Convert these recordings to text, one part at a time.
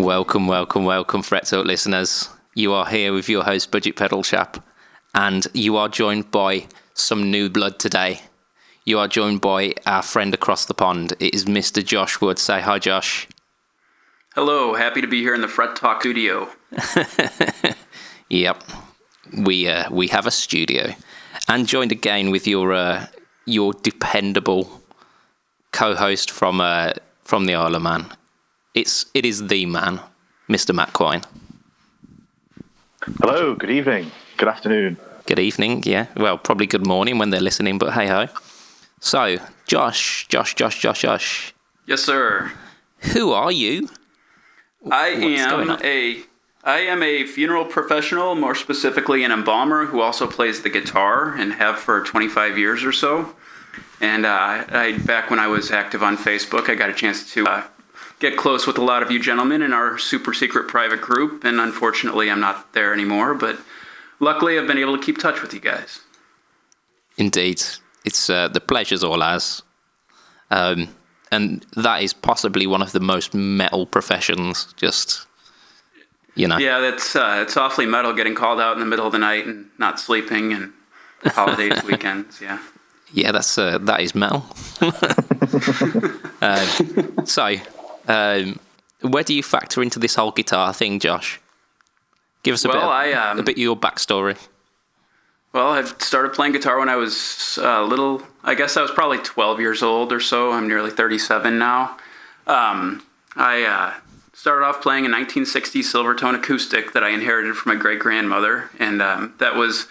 Welcome, Fret Talk listeners. You are here with your host, Budget Pedal Chap, and you are joined by some new blood today. You are joined by our friend across the pond. It is Mr. Josh Wood. Say hi, Josh. Hello, happy to be here in the Fret Talk studio. Yep, we have a studio, and joined again with your dependable co-host from the Isle of Man. It is the man, Mr. Matt Quine. Hello, good evening, good afternoon. Good evening, yeah. Well, probably good morning when they're listening, but hey-ho. So, Josh. Yes, sir. Who are you? I am a funeral professional, more specifically an embalmer who also plays the guitar and have for 25 years or so. And back when I was active on Facebook, I got a chance to get close with a lot of you gentlemen in our super secret private group, and unfortunately I'm not there anymore, but luckily I've been able to keep touch with you guys. Indeed. It's the pleasure's all ours. And that is possibly one of the most metal professions, just, you know. Yeah, it's awfully metal getting called out in the middle of the night and not sleeping, and holidays, weekends, yeah. Yeah, that is metal. Where do you factor into this whole guitar thing, Josh? Give us a bit of your backstory. Well, I started playing guitar when I was little. I guess I was probably 12 years old or so. I'm nearly 37 now. I started off playing a 1960 Silvertone acoustic that I inherited from my great-grandmother, and it was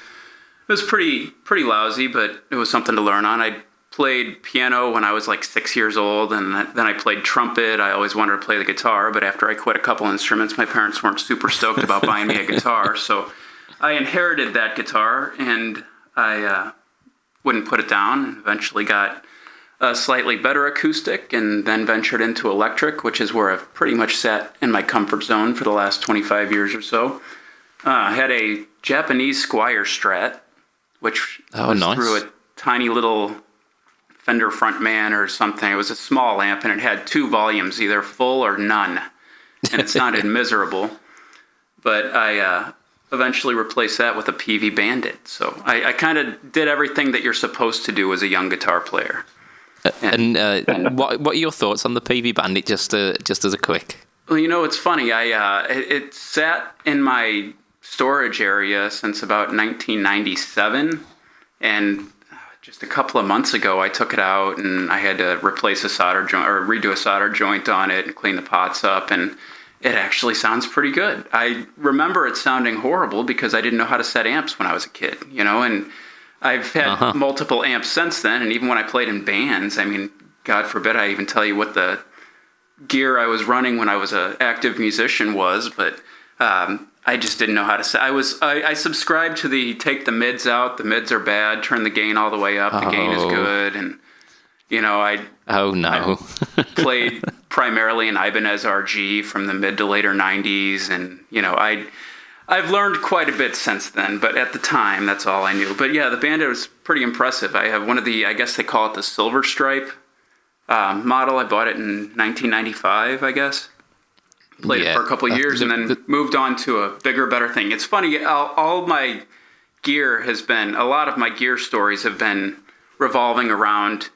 pretty lousy, but it was something to learn on. I played piano when I was like 6 years old, and then I played trumpet. I always wanted to play the guitar, but after I quit a couple instruments, my parents weren't super stoked about buying me a guitar, so I inherited that guitar, and I wouldn't put it down, and eventually got a slightly better acoustic, and then ventured into electric, which is where I've pretty much sat in my comfort zone for the last 25 years or so. I had a Japanese Squier Strat, which was nice. Through a tiny little Fender Frontman or something. It was a small amp, and it had 2 volumes, either full or none, and it sounded miserable. But I eventually replaced that with a Peavey Bandit. So I kind of did everything that you're supposed to do as a young guitar player. What are your thoughts on the Peavey Bandit, just as a quick? Well, you know, it's funny. It sat in my storage area since about 1997, and just a couple of months ago, I took it out and I had to replace a solder joint or redo a solder joint on it and clean the pots up, and it actually sounds pretty good. I remember it sounding horrible because I didn't know how to set amps when I was a kid, you know, and I've had multiple amps since then, and even when I played in bands, I mean, God forbid I even tell you what the gear I was running when I was an active musician was, but I just didn't know how to set. I subscribed to the take the mids out, the mids are bad, turn the gain all the way up, the gain is good, and you know, I played primarily an Ibanez RG from the mid to later 90s, and you know, I've learned quite a bit since then, but at the time, that's all I knew. But yeah, the Bandit was pretty impressive. I have one of the, I guess they call it the Silver Stripe model. I bought it in 1995, I guess. Played it for a couple of years and then moved on to a bigger, better thing. It's funny, all my gear a lot of my gear stories have been revolving around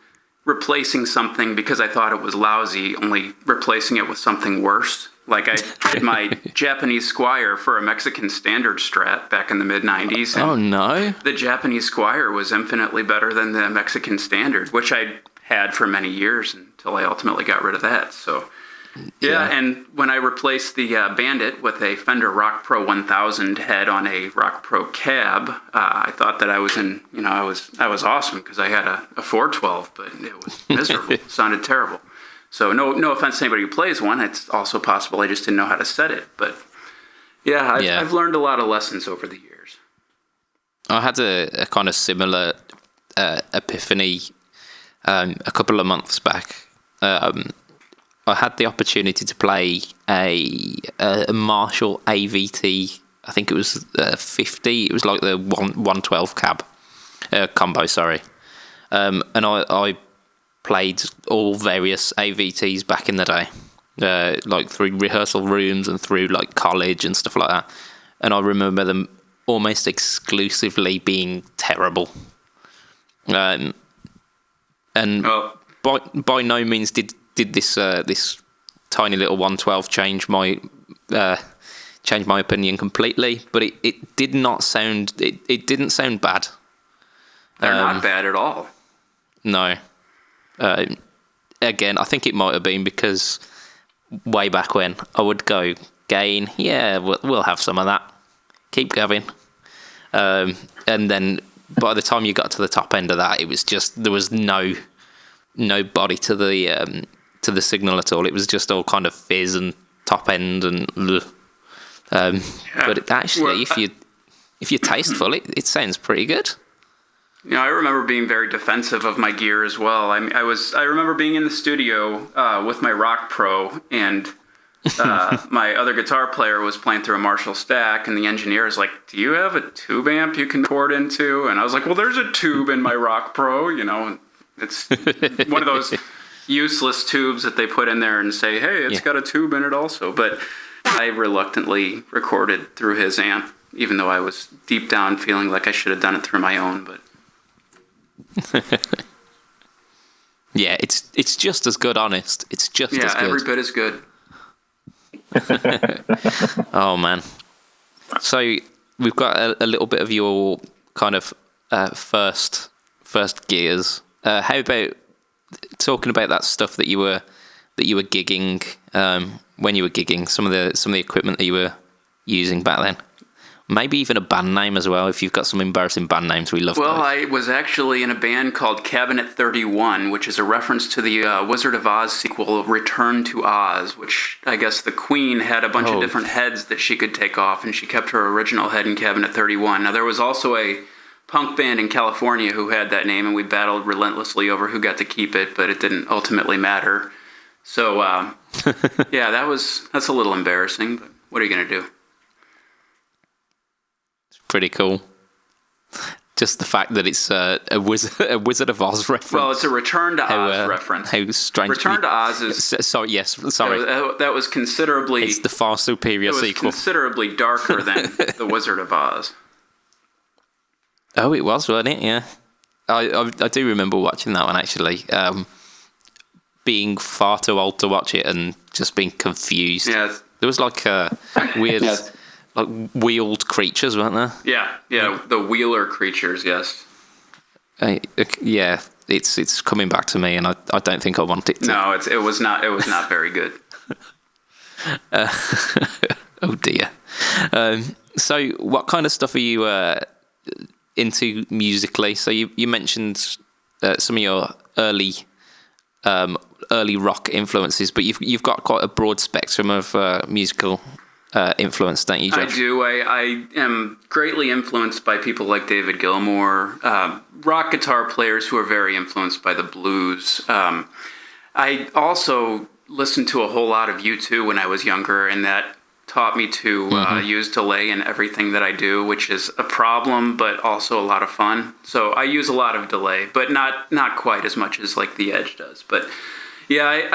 replacing something because I thought it was lousy, only replacing it with something worse. Like I did my Japanese Squier for a Mexican Standard Strat back in the mid-90s. Oh, no. The Japanese Squier was infinitely better than the Mexican Standard, which I had for many years until I ultimately got rid of that. So, yeah, and when I replaced the Bandit with a Fender Rock Pro 1000 head on a Rock Pro cab, I thought that I was I was awesome because I had a 412, but it was miserable. It sounded terrible. So no offense to anybody who plays one. It's also possible I just didn't know how to set it. But yeah, I've learned a lot of lessons over the years. I had a kind of similar epiphany a couple of months back. I had the opportunity to play a Marshall AVT. I think it was 50. It was like the 112 cab combo. Sorry, and I played all various AVTs back in the day. like through rehearsal rooms and through like college and stuff like that. And I remember them almost exclusively being terrible. And by no means did this this tiny little 112 change my opinion completely, but it did not sound it didn't sound bad. They're not bad at all. No. Again, I think it might have been because way back when I would go, Gain, yeah, we'll have some of that. Keep going. And then by the time you got to the top end of that, it was just, there was no body to the signal at all. It was just all kind of fizz and top end and but actually, if you're tasteful, it sounds pretty good. I remember being very defensive of my gear as well. I remember being in the studio with my Rock Pro, and my other guitar player was playing through a Marshall stack, and the engineer is like, "Do you have a tube amp you can record into?" And I was like, "Well, there's a tube in my Rock Pro, and it's one of those useless tubes that they put in there and say, hey, it's got a tube in it also." But I reluctantly recorded through his amp, even though I was deep down feeling like I should have done it through my own. But yeah, it's just as good, honest. It's just as good. Yeah, every bit as good. Oh man! So we've got a little bit of your kind of first gears. How about talking about that stuff that you were gigging when you were gigging? Some of the equipment that you were using back then. Maybe even a band name as well, if you've got some embarrassing band names. We love those. Well, I was actually in a band called Cabinet 31, which is a reference to the Wizard of Oz sequel, Return to Oz, which I guess the Queen had a bunch of different heads that she could take off, and she kept her original head in Cabinet 31. Now, there was also a punk band in California who had that name, and we battled relentlessly over who got to keep it, but it didn't ultimately matter. So, yeah, that's a little embarrassing, but what are you going to do? Pretty cool. Just the fact that it's a Wizard of Oz reference. Well, it's a Return to Oz reference. How strange. Return to Oz is... Sorry. That was considerably... It's the far superior sequel. It was considerably darker than The Wizard of Oz. Oh, it was, wasn't it? Yeah. I do remember watching that one, actually. Being far too old to watch it and just being confused. Yeah. There was like weird... Like wheeled creatures, weren't there? Yeah, the Wheeler creatures, yes. Yeah, it's coming back to me, and I don't think I want it to. No, it was not very good. Oh dear. So, what kind of stuff are you into musically? So you mentioned some of your early rock influences, but you've got quite a broad spectrum of musical influence, don't you, Josh? I do. I am greatly influenced by people like David Gilmour, rock guitar players who are very influenced by the blues. I also listened to a whole lot of U2 when I was younger, and that taught me to use delay in everything that I do, which is a problem, but also a lot of fun. So I use a lot of delay, but not quite as much as like The Edge does. But yeah,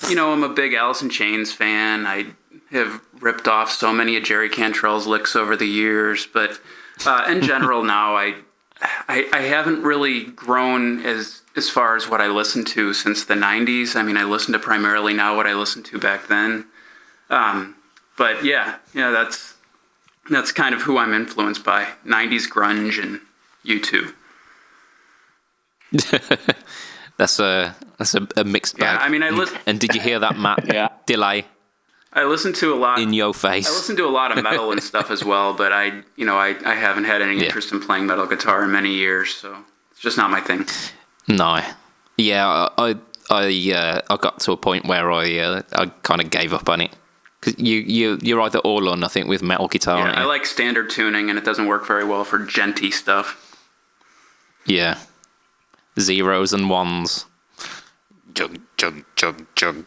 I'm a big Alice in Chains fan. I have ripped off so many of Jerry Cantrell's licks over the years, but in general now I haven't really grown as far as what I listened to since the 90s. I mean, I listen to primarily now what I listened to back then. But yeah, that's kind of who I'm influenced by. 90s grunge and U2. That's a mixed bag. Yeah, I mean, and did you hear that, Matt? Yeah. Delay. I listen to a lot in your face. I listen to a lot of metal and stuff as well, but I haven't had any interest in playing metal guitar in many years, so it's just not my thing. No. Yeah, I got to a point where I kind of gave up on it. Cause you're either all or nothing with metal guitar. Yeah, I like standard tuning, and it doesn't work very well for djenty stuff. Yeah. Zeros and ones. Jug, jug, jug, jug.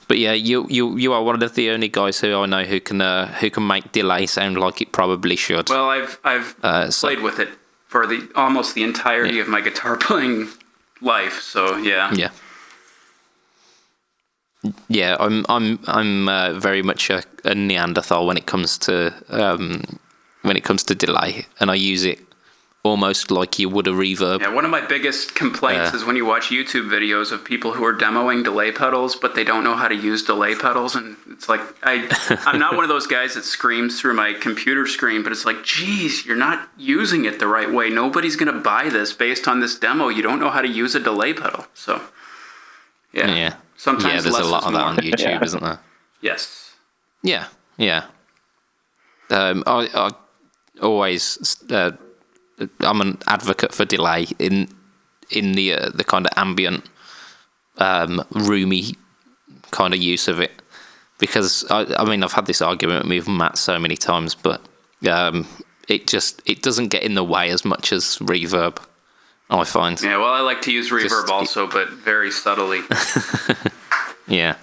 But yeah, you are one of the only guys who I know who can make delay sound like it probably should. Well, I've played with it for almost the entirety of my guitar playing life. So yeah. Yeah. Yeah, I'm very much a Neanderthal when it comes to delay, and I use it almost like you would a reverb. Yeah, one of my biggest complaints is when you watch YouTube videos of people who are demoing delay pedals, but they don't know how to use delay pedals, and it's like I'm not one of those guys that screams through my computer screen, but it's like, geez, you're not using it the right way. Nobody's gonna buy this based on this demo. You don't know how to use a delay pedal, so Yeah. Sometimes there's less a lot is of that more. on YouTube, isn't there? Yes. Yeah. I always I'm an advocate for delay in the kind of ambient, roomy kind of use of it, because I mean I've had this argument with Matt so many times, but it doesn't get in the way as much as reverb, I find. Yeah, well, I like to use reverb also, but very subtly. Yeah,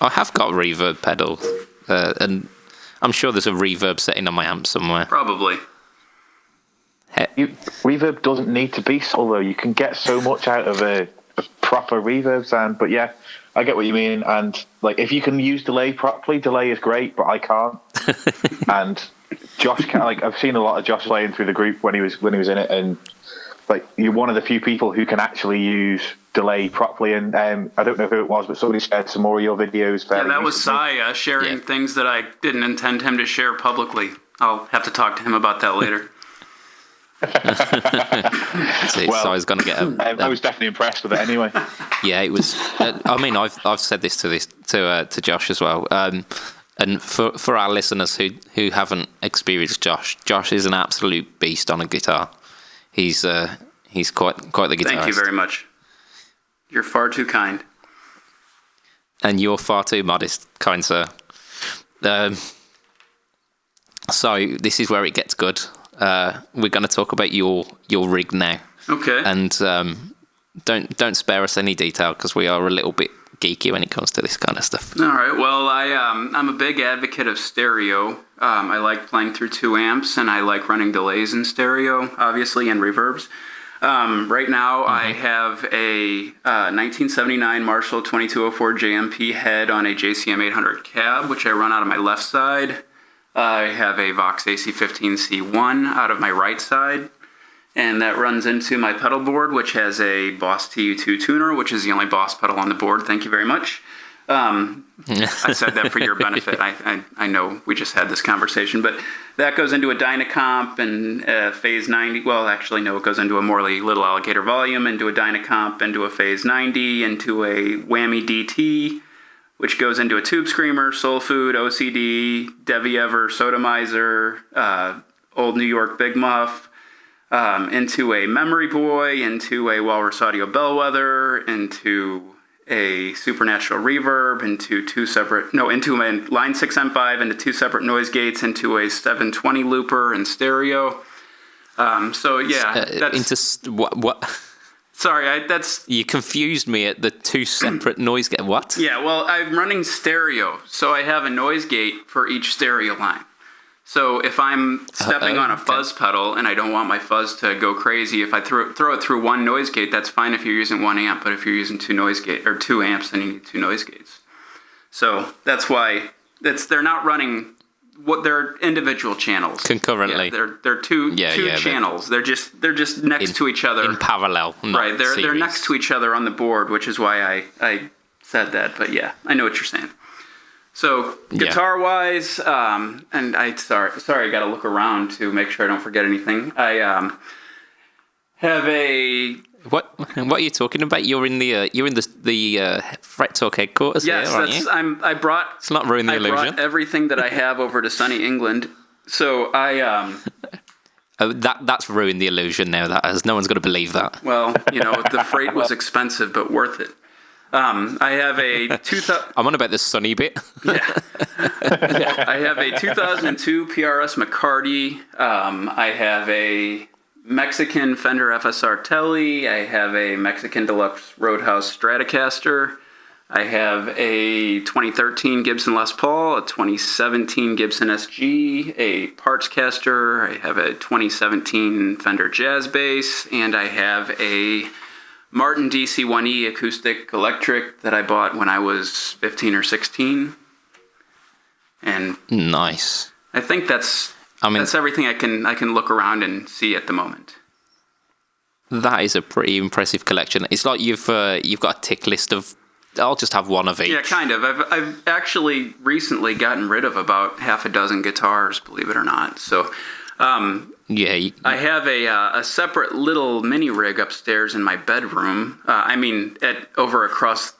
I have got reverb pedals, and I'm sure there's a reverb setting on my amp somewhere. Probably. Reverb doesn't need to be subtle, though. You can get so much out of a proper reverb sound. But yeah, I get what you mean. And like, if you can use delay properly, delay is great, but I can't. And Josh can. Like, I've seen a lot of Josh playing through the group when he was in it, and like, you're one of the few people who can actually use delay properly. And I don't know who it was, but somebody shared some more of your videos. Yeah, that was Saya sharing things that I didn't intend him to share publicly. I'll have to talk to him about that later. So he's going to get I was definitely impressed with it anyway. Yeah, it was. I mean, I've said this to Josh as well. And for our listeners who haven't experienced Josh is an absolute beast on a guitar. He's quite the guitarist. Thank you very much. You're far too kind. And you're far too modest, kind sir. So this is where it gets good. We're going to talk about your rig now. Okay. And don't spare us any detail, because we are a little bit geeky when it comes to this kind of stuff. All right. Well, I'm a big advocate of stereo. I like playing through 2 amps, and I like running delays in stereo, obviously, and reverbs. Right now, I have a 1979 Marshall 2204 JMP head on a JCM 800 cab, which I run out of my left side. I have a Vox AC15C1 out of my right side, and that runs into my pedal board, which has a Boss TU2 tuner, which is the only Boss pedal on the board. Thank you very much. I said that for your benefit. I know we just had this conversation, but that goes into a Dynacomp and Phase 90. Well, actually, no, it goes into a Morley Little Alligator Volume, into a Dynacomp, into a Phase 90, into a Whammy DT, which goes into a Tube Screamer, Soul Food, OCD, Devi Ever, Sodomizer, Old New York Big Muff, into a Memory Boy, into a Walrus Audio Bellwether, into a Supernatural Reverb, into into a Line 6M5, into 2 separate noise gates, into a 720 looper and stereo. So yeah, that's into what? Sorry, that's... You confused me at the 2 separate noise gate. What? Yeah, well, I'm running stereo, so I have a noise gate for each stereo line. So if I'm stepping on a fuzz pedal and I don't want my fuzz to go crazy, if I throw it through 1 noise gate, that's fine if you're using 1 amp, but if you're using 2 amps, then you need 2 noise gates. So that's why they're not running... they're individual channels concurrently. Yeah, they're two channels. They're just next to each other in parallel. Right, they're next to each other on the board, which is why I said that. But yeah, I know what you're saying. So guitar wise, and sorry, I got to look around to make sure I don't forget anything. I have a. What are you talking about? You're in the Fret Talk headquarters. Yes, here, aren't you? I brought. It's not ruin the illusion. I brought everything that I have over to sunny England. So I that's ruined the illusion now. That is, no one's going to believe that. Well, the freight was expensive, but worth it. I have a I'm on about the sunny bit. Yeah. I have a 2002 PRS McCarty. I have a Mexican Fender FSR Tele. I have a Mexican Deluxe Roadhouse Stratocaster. I have a 2013 Gibson Les Paul, a 2017 Gibson SG, a Parts Caster. I have a 2017 Fender Jazz Bass, and I have a Martin DC-1E acoustic electric that I bought when I was 15 or 16. And Nice. I think that's everything I can look around and see at the moment. That is a pretty impressive collection. It's like you've got a tick list of. I'll just have one of each. Yeah, kind of. I've actually recently gotten rid of about half a dozen guitars, believe it or not. So, Yeah. I have a separate little mini rig upstairs in my bedroom. Over across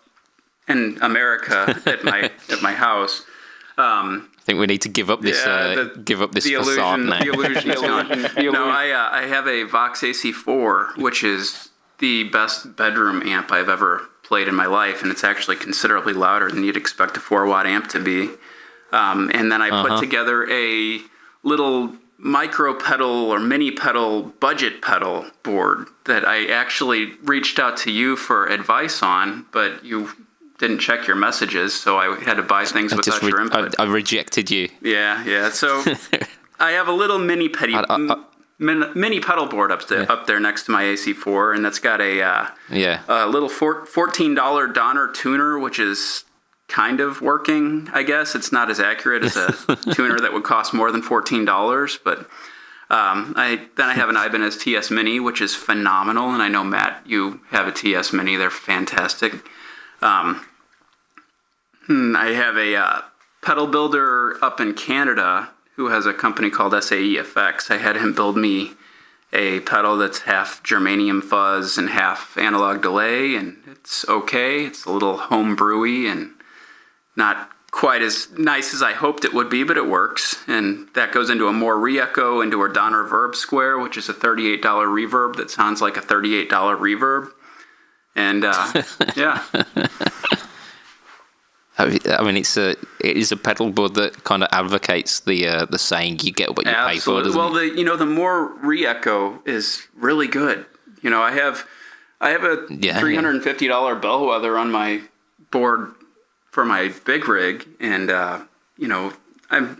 in America at my house. I think we need to give up this facade now. The illusion is gone. No, I have a Vox AC4, which is the best bedroom amp I've ever played in my life, and it's actually considerably louder than you'd expect a 4-watt amp to be. And then I put together a little micro pedal or mini pedal budget pedal board that I actually reached out to you for advice on, but you didn't check your messages, so I had to buy things without your input. I rejected you. Yeah. So I have a little mini pedal board up there next to my AC4, and that's got a little $14 Donner tuner, which is kind of working, I guess. It's not as accurate as a tuner that would cost more than $14, but I have an Ibanez TS Mini, which is phenomenal, and I know, Matt, you have a TS Mini. They're fantastic. I have a pedal builder up in Canada who has a company called SAE Effects. I had him build me a pedal that's half germanium fuzz and half analog delay, and it's okay. It's a little home brewy and not quite as nice as I hoped it would be, but it works. And that goes into a more re-echo into a Donner Verb Square, which is a $38 reverb that sounds like a $38 reverb. And yeah. I mean, it is a pedal board that kind of advocates the saying you get what you pay for. Well, the more re-echo is really good. I have a $350 Bellwether on my board for my big rig, and I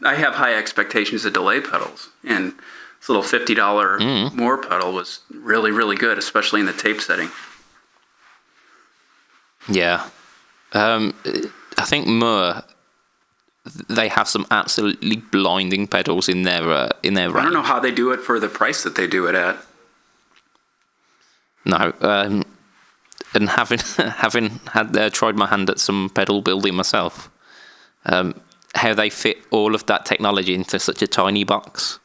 have high expectations of delay pedals, and this little $50 Moore pedal was really, really good, especially in the tape setting. Yeah. I think Moore, they have some absolutely blinding pedals in their range. I don't know how they do it for the price that they do it at. No, and having had tried my hand at some pedal building myself, how they fit all of that technology into such a tiny box.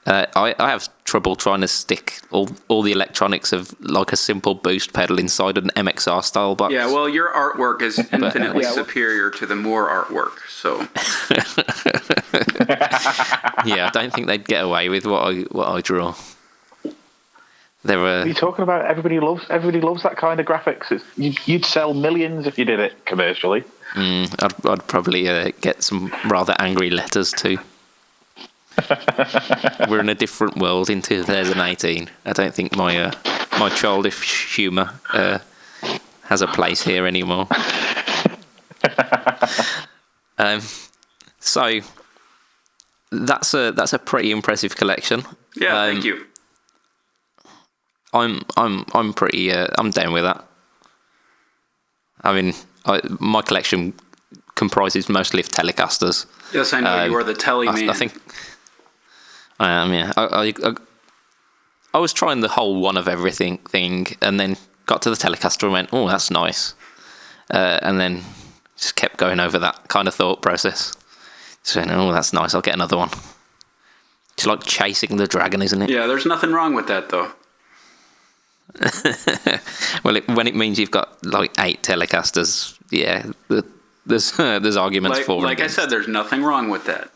I have trouble trying to stick all the electronics of like a simple boost pedal inside an MXR style box. Yeah, well, your artwork is infinitely superior to the Moore artwork, so. Yeah, I don't think they'd get away with what I draw. What are you talking about? Everybody loves that kind of graphics. You'd sell millions if you did it commercially. I'd probably get some rather angry letters too. We're in a different world in 2018. I don't think my childish humour has a place here anymore. So that's a pretty impressive collection. Yeah, thank you. I'm pretty I'm down with that. I mean, my collection comprises mostly of Telecasters. Yes, I know you are the Tele man. I think I am. Yeah, I was trying the whole one of everything thing, and then got to the Telecaster and went, "Oh, that's nice," and then just kept going over that kind of thought process. So, "Oh, that's nice. I'll get another one." It's like chasing the dragon, isn't it? Yeah, there's nothing wrong with that, though. Well, when it means you've got like 8 Telecasters, yeah, there's arguments for. Like I said, there's nothing wrong with that.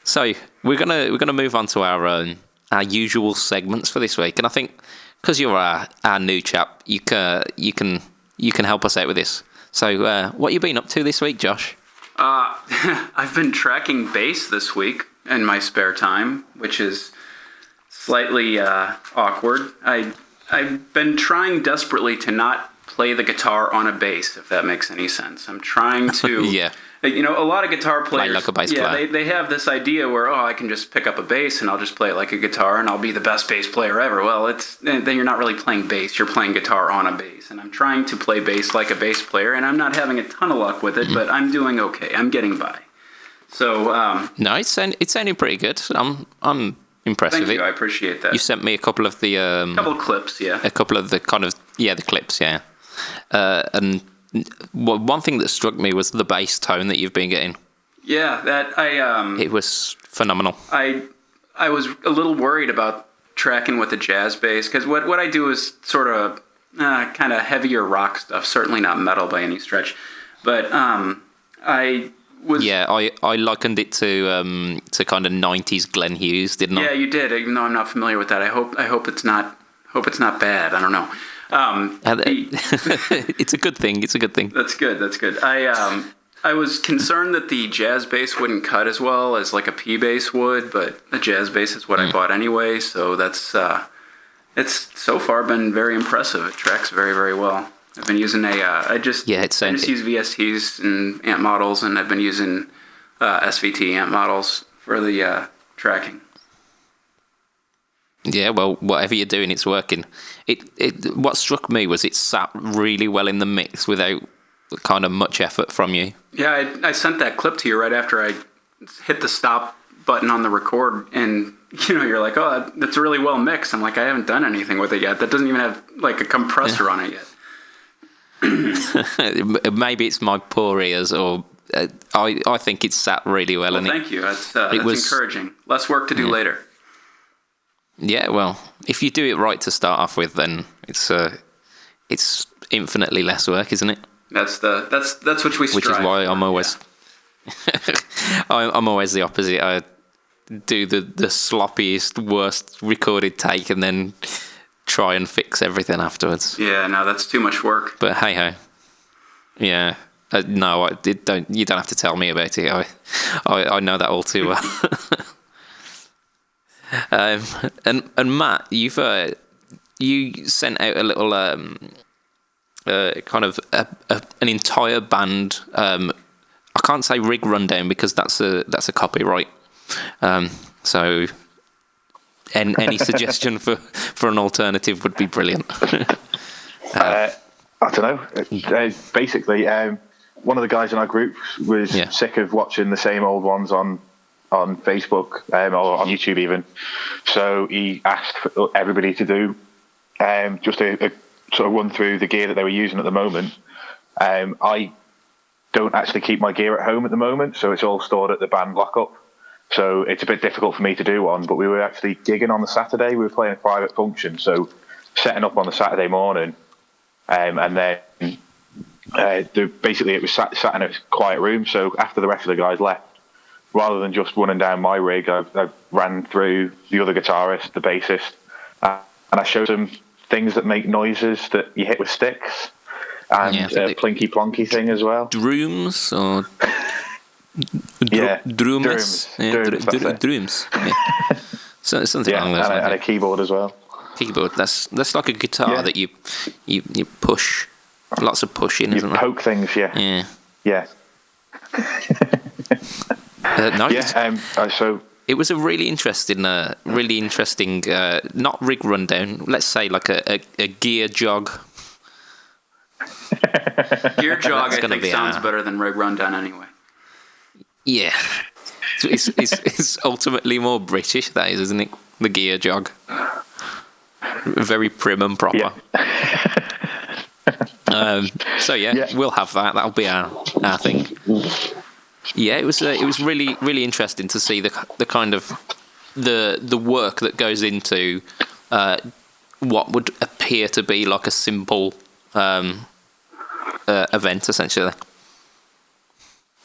So we're gonna move on to our usual segments for this week, and I think because you're our new chap, you can help us out with this. So what you been up to this week, Josh? I've been tracking bass this week in my spare time, which is slightly awkward. I've been trying desperately to not play the guitar on a bass, if that makes any sense. I'm trying to You know, a lot of guitar players, like a bass player. they have this idea where, I can just pick up a bass and I'll just play it like a guitar and I'll be the best bass player ever. Well, then you're not really playing bass, you're playing guitar on a bass. And I'm trying to play bass like a bass player, and I'm not having a ton of luck with it, but I'm doing okay. I'm getting by. So no, it's sounding pretty good. I'm impressed thank with you. it. I appreciate that. You sent me a couple of the couple of clips, yeah. a couple of the the clips, yeah. And one thing that struck me was the bass tone that you've been getting. Yeah, that It was phenomenal. I was a little worried about tracking with a jazz bass, because what I do is sort of kind of heavier rock stuff. Certainly not metal by any stretch, but I was I likened it to kind of 90s Glenn Hughes, didn't I? Yeah, you did. Even though I'm not familiar with that, I hope it's not bad. I don't know. It's a good thing. It's a good thing. That's good. That's good. I was concerned that the jazz bass wouldn't cut as well as like a P bass would, but a jazz bass is what I bought anyway. So that's it's so far been very impressive. It tracks very, very well. I've been using I just use VSTs and amp models, and I've been using SVT amp models for the tracking. Yeah, well, whatever you're doing, it's working. What struck me was it sat really well in the mix without kind of much effort from you. Yeah, I sent that clip to you right after I hit the stop button on the record, and you're like, oh, that's really well mixed. I'm like, I haven't done anything with it yet. That doesn't even have like a compressor on it yet. Maybe it's my poor ears, or I think it's sat really well. Well, thank you. That's encouraging. Less work to do later. Yeah, well, if you do it right to start off with, then it's infinitely less work, isn't it? That's what we strive. Which is why I'm always I'm always the opposite. I do the sloppiest, worst recorded take, and then try and fix everything afterwards. Yeah, no, that's too much work. But hey ho, yeah. No, you don't have to tell me about it. I know that all too well. And Matt, you sent out a little kind of an entire band. I can't say rig rundown because that's a copyright. So any suggestion for an alternative would be brilliant. I don't know. Basically, one of the guys in our group was sick of watching the same old ones on Facebook or on YouTube even. So he asked for everybody to do just a sort of run through the gear that they were using at the moment. I don't actually keep my gear at home at the moment, so it's all stored at the band lockup. So it's a bit difficult for me to do one, but we were actually gigging on the Saturday. We were playing a private function, so setting up on the Saturday morning, and then basically it was sat in a quiet room. So after the rest of the guys left, rather than just running down my rig, I ran through the other guitarist, the bassist, and I showed them things that make noises that you hit with sticks, and a plinky plonky thing as well. Drums or drums. Drums. Yeah. So something along those lines. And a keyboard as well. Keyboard. That's like a guitar that you push. Lots of pushing, isn't it? Poke things, yeah. No, so it was a really interesting, not rig rundown. Let's say like a gear jog. Gear jog, I think, sounds better than rig rundown anyway. Yeah, it's ultimately more British, that is, isn't it? The gear jog, very prim and proper. Yeah. We'll have that. That'll be our thing. Yeah, it was really, really interesting to see the kind of the work that goes into what would appear to be like a simple event, essentially.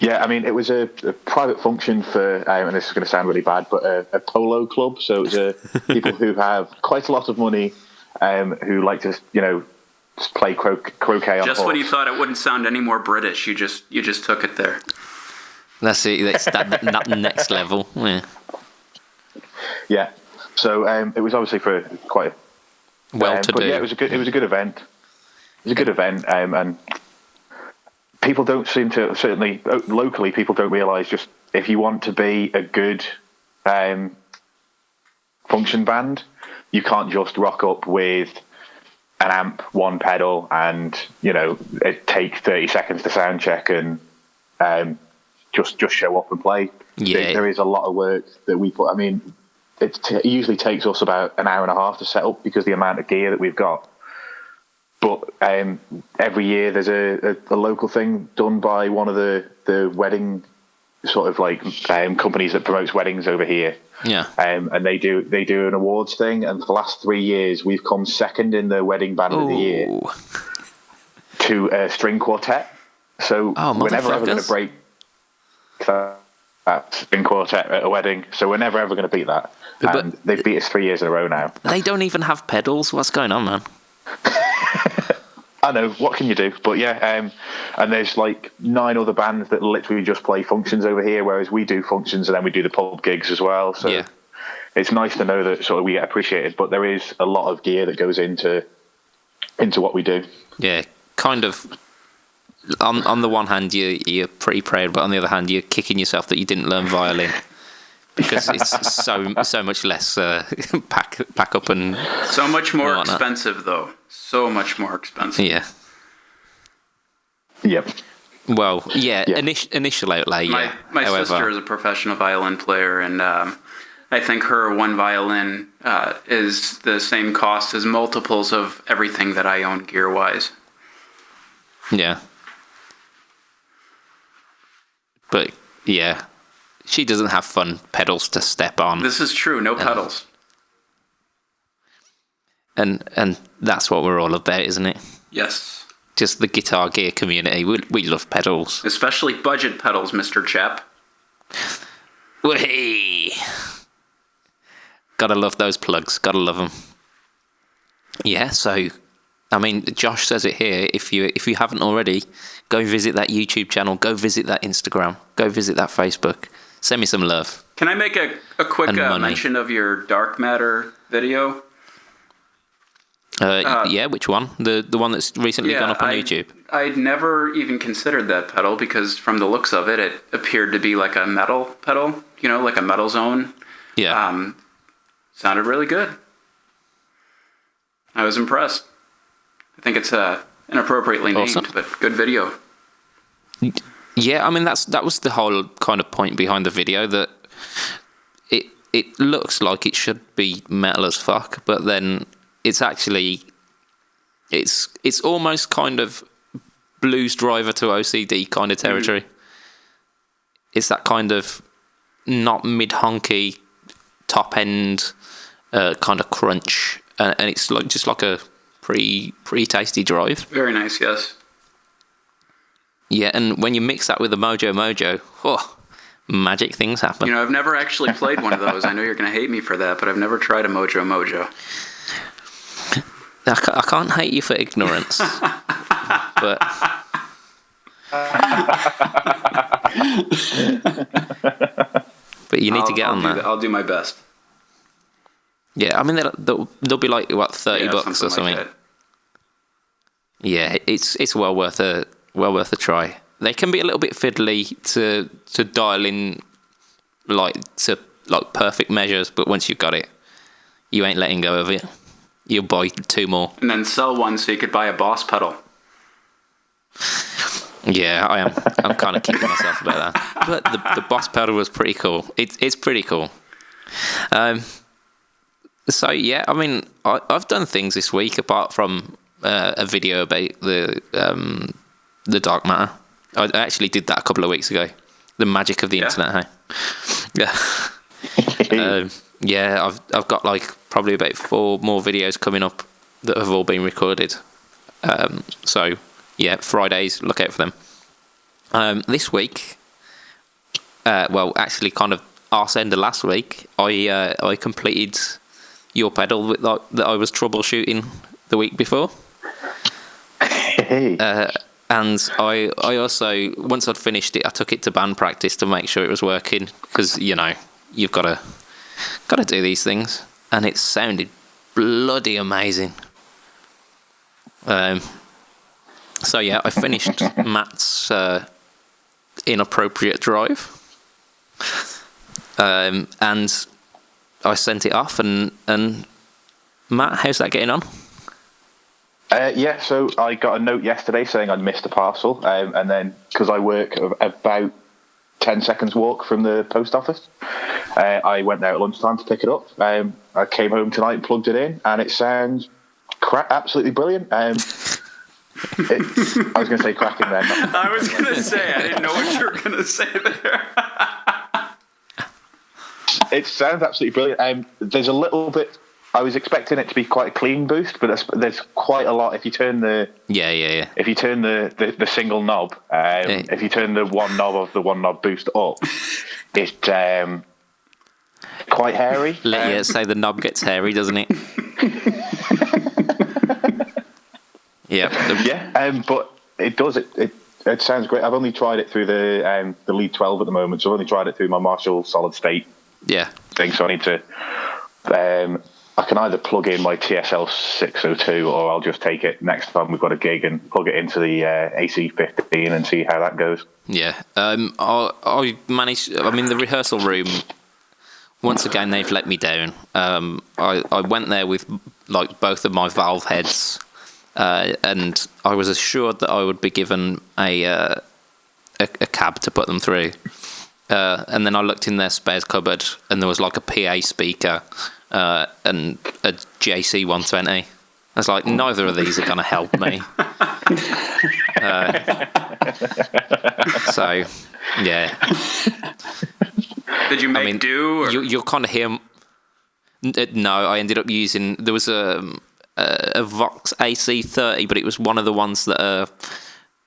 Yeah, I mean, it was a private function for, and this is going to sound really bad, but a polo club. So it was people who have quite a lot of money, who like to, play croquet on Just horse. when you thought it wouldn't sound any more British, you just took it there. That's it. That's that next level. Yeah. Yeah. So it was obviously for quite well to do. Yeah, it was a good event. It was a good event, and people don't seem to, certainly locally, people don't realise just if you want to be a good function band, you can't just rock up with an amp, one pedal, and it takes 30 seconds to sound check and just show up and play. Yeah, there is a lot of work that we put. I mean, it usually takes us about an hour and a half to set up because the amount of gear that we've got. But every year there's a local thing done by one of the wedding sort of like companies that promotes weddings over here. Yeah. And they do an awards thing, and for the last 3 years we've come second in the wedding band of the year to a string quartet. So we're never ever going to break that string quartet at a wedding. So we're never ever going to beat that. And they've beat us 3 years in a row now. They don't even have pedals. What's going on, man? I know, what can you do? But yeah, and there's like 9 other bands that literally just play functions over here, whereas we do functions and then we do the pub gigs as well. So it's nice to know that sort of we get appreciated, but there is a lot of gear that goes into what we do. Yeah, kind of. On the one hand, you're pretty proud, but on the other hand, you're kicking yourself that you didn't learn violin. Because it's so much less pack up and so much more expensive though. So much more expensive. Yeah. Yep. Well, yeah. Initial outlay. My sister is a professional violin player, and I think her one violin is the same cost as multiples of everything that I own gear wise. Yeah. But yeah. She doesn't have fun pedals to step on. This is true. No pedals. And that's what we're all about, isn't it? Yes. Just the Guitar Gear community. We love pedals. Especially budget pedals, Mr. Chap. Whee! Gotta love those plugs. Gotta love them. Yeah, so, I mean, Josh says it here. If you haven't already, go visit that YouTube channel. Go visit that Instagram. Go visit that Facebook. Send me some love. Can I make a quick mention of your Dark Matter video? Yeah, which one? The one that's recently gone up on YouTube? I'd never even considered that pedal because from the looks of it, it appeared to be like a metal pedal, like a metal zone. Yeah. Sounded really good. I was impressed. I think it's inappropriately named, but good video. Yeah, I mean that was the whole kind of point behind the video, that it looks like it should be metal as fuck, but then it's actually it's almost kind of Blues Driver to OCD kind of territory. It's that kind of not mid-honky, top end kind of crunch, and it's just like a pretty tasty drive. Very nice, yes. Yeah, and when you mix that with the Mojo, magic things happen. I've never actually played one of those. I know you're going to hate me for that, but I've never tried a Mojo. I can't hate you for ignorance, but you need to get on that. I'll do my best. Yeah, I mean they'll be like what, $30 or something. Like yeah, it's well worth a try. They can be a little bit fiddly to dial in to perfect measures, but once you've got it, you ain't letting go of it. You'll buy 2 more. And then sell one so you could buy a Boss pedal. Yeah, I am. I'm kind of kicking myself about that. But the Boss pedal was pretty cool. It's pretty cool. So yeah, I mean, I've done things this week apart from a video about the Dark Matter. I actually did that a couple of weeks ago. The magic of the internet, hey? Yeah. I've got probably about 4 more videos coming up that have all been recorded. So yeah, Fridays, look out for them. This week, well, actually, kind of arse end of last week, I completed your pedal that I was troubleshooting the week before. And I also, once I'd finished it, I took it to band practice to make sure it was working, because you've got to do these things, and it sounded bloody amazing. So yeah, I finished Matt's inappropriate drive, and I sent it off. And Matt, how's that getting on? Yeah, so I got a note yesterday saying I'd missed a parcel, and then because I work about 10 seconds walk from the post office, I went there at lunchtime to pick it up. I came home tonight and plugged it in, and it sounds absolutely brilliant. I was going to say cracking then. I was going to say, I didn't know what you were going to say there. It sounds absolutely brilliant. There's a little bit. I was expecting it to be quite a clean boost, but there's quite a lot. If you turn the if you turn the single knob, if you turn the one knob of the one knob boost up, it's quite hairy. Let you say the knob gets hairy, doesn't it? Yeah, but it does. It sounds great. I've only tried it through the Lead 12 at the moment, so I've only tried it through my Marshall solid state thing. So I need to. I can either plug in my TSL 602, or I'll just take it next time we've got a gig and plug it into the AC15 and see how that goes. Yeah, I managed. I mean, the rehearsal room. Once again, they've let me down. I went there with like both of my valve heads, and I was assured that I would be given a cab to put them through. And then I looked in their spares cupboard, and there was like a PA speaker and a JC 120. I was like, neither of these are going to help me. So, yeah. Did you make do? Or? You'll kind of hear. No, I ended up using. There was a Vox AC30, but it was one of the ones that are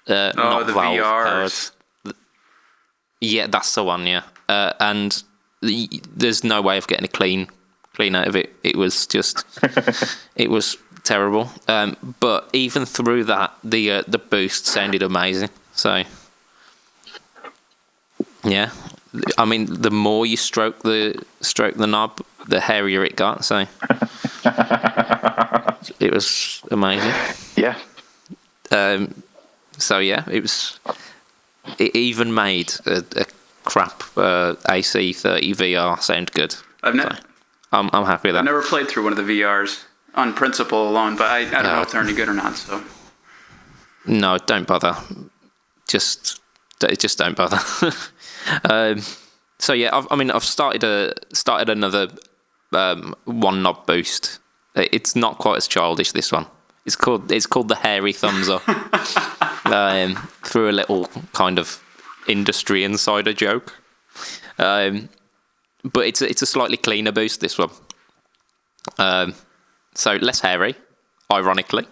not the valve VRs. powered. Yeah, that's the one. Yeah, and there's no way of getting a clean out of it. It was just, it was terrible. But even through that, the boost sounded amazing. So, yeah. I mean, the more you stroke the knob, the hairier it got. So it was amazing. Yeah. So yeah, it even made a crap AC30 VR sound good. I'm happy with that. I've never played through one of the VRs on principle alone, but I don't know if they're any good or not. So no, don't bother. Just don't bother. So yeah, I've started another one knob boost. It's not quite as childish, this one. It's called the hairy thumbs up. Through a little kind of industry insider joke. But it's a slightly cleaner boost, this one. So less hairy, ironically.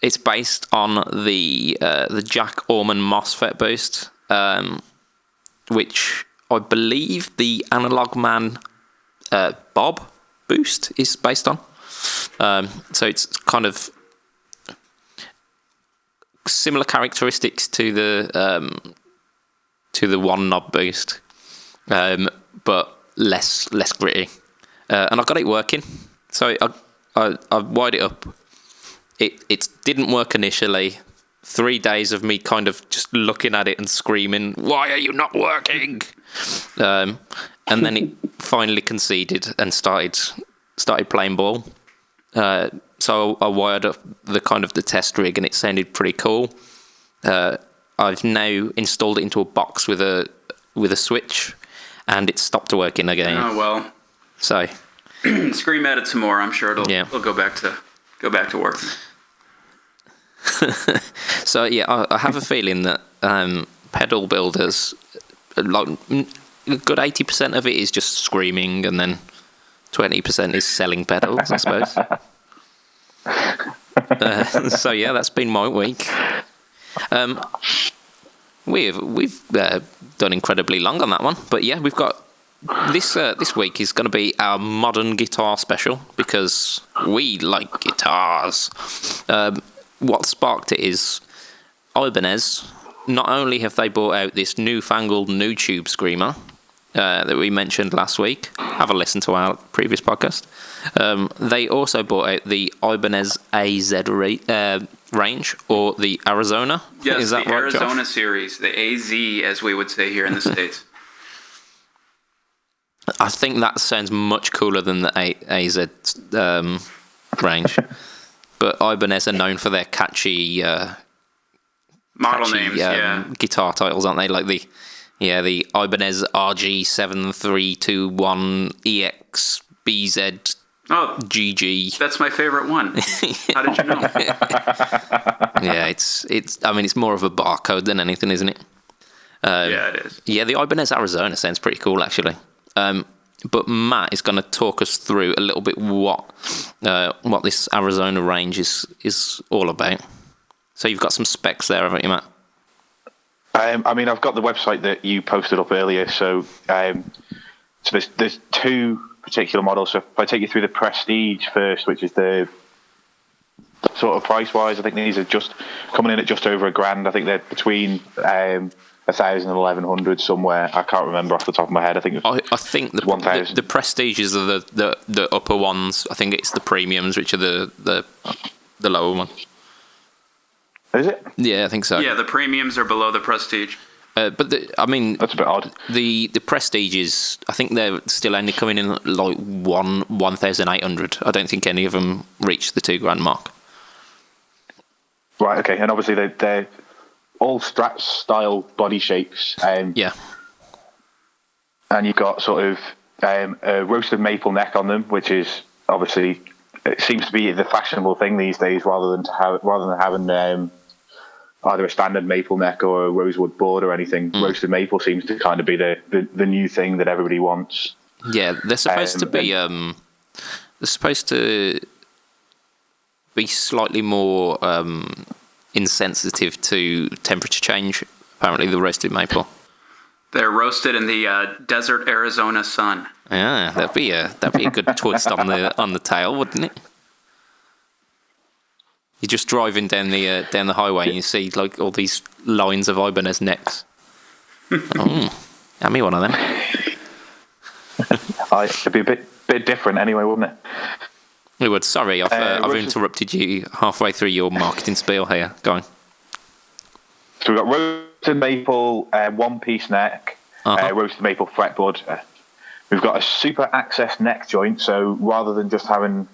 It's based on the Jack Orman MOSFET boost, which I believe the Analog Man Bob boost is based on. So it's kind of similar characteristics to the one knob boost, but less gritty. And I got it working. So I wired it up. It didn't work initially. 3 days of me kind of just looking at it and screaming, "Why are you not working?" And then it finally conceded and started playing ball. So I wired up the test rig, and it sounded pretty cool. I've now installed it into a box with a switch, and it stopped working again. Oh well. So scream at it some more. I'm sure it'll go back to work. So yeah, I have a feeling that pedal builders, like a good 80% of it is just screaming, and then 20% is selling pedals, I suppose. So yeah, that's been my week. We've done incredibly long on that one, but yeah, we've got this week is going to be our modern guitar special because we like guitars. What sparked it is Ibanez. Not only have they brought out this newfangled new tube screamer, that we mentioned last week. Have a listen to our previous podcast. They also brought out the Ibanez AZ range, or the Arizona. Yes, Is that the right, Arizona Josh? series, the AZ, as we would say here in the States. I think that sounds much cooler than the AZ range. But Ibanez are known for their catchy Model names, yeah. guitar titles, aren't they? Like the Ibanez RG7321 EX BZ Oh, GG. that's my favorite one. How did you know? Yeah, it's. I mean, it's more of a barcode than anything, isn't it? Yeah, it is. Yeah, the Ibanez Arizona sounds pretty cool, actually. But Matt is going to talk us through a little bit what this Arizona range is all about. So you've got some specs there, haven't you, Matt? I mean, I've got the website that you posted up earlier. So there's two particular models. So if I take you through the Prestige first, which is the sort of price-wise, I think these are just coming in at just over $1,000. I think they're between 1,000 and 1,100 somewhere. I can't remember off the top of my head. I think I think the 1,000. The Prestiges are the upper ones. I think it's the premiums which are the lower one. Is it? Yeah, I think so. Yeah, the premiums are below the Prestige. But I mean, That's a bit odd. the Prestiges, I think they're still only coming in at like 1,800. I don't think any of them reach the $2,000 mark. Right, okay. And obviously they're all Strat style body shapes. Yeah. And you've got sort of a roasted maple neck on them, which is obviously, it seems to be the fashionable thing these days, rather than having either a standard maple neck or a rosewood board or anything. Roasted maple seems to kind of be the new thing that everybody wants. Yeah, they're supposed to be slightly more insensitive to temperature change. Apparently, the roasted maple. They're roasted in the desert Arizona sun. Yeah, that'd be a good twist on the tail, wouldn't it? You're just driving down the highway and you see like all these lines of Ibanez necks. Have me one of them. It'd be a bit different anyway, wouldn't it? It would. Sorry, I've interrupted you halfway through your marketing spiel here. Go on. So we've got roasted maple one-piece neck, roasted maple fretboard. We've got a super access neck joint, so rather than just having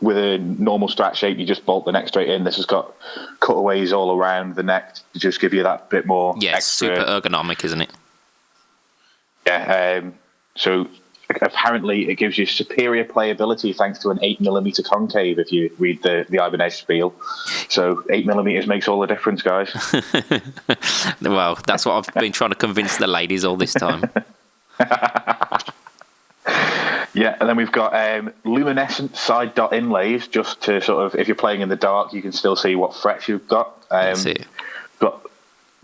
with a normal Strat shape, you just bolt the neck straight in. This has got cutaways all around the neck to just give you that bit more. Yeah, extra, super ergonomic, isn't it? Yeah. So apparently it gives you superior playability thanks to an 8mm concave. If you read the Ibanez spiel, so 8mm makes all the difference, guys. Well, that's what I've been trying to convince the ladies all this time. Yeah, and then we've got luminescent side dot inlays, just to sort of, if you're playing in the dark, you can still see what frets you've got. That's it. Got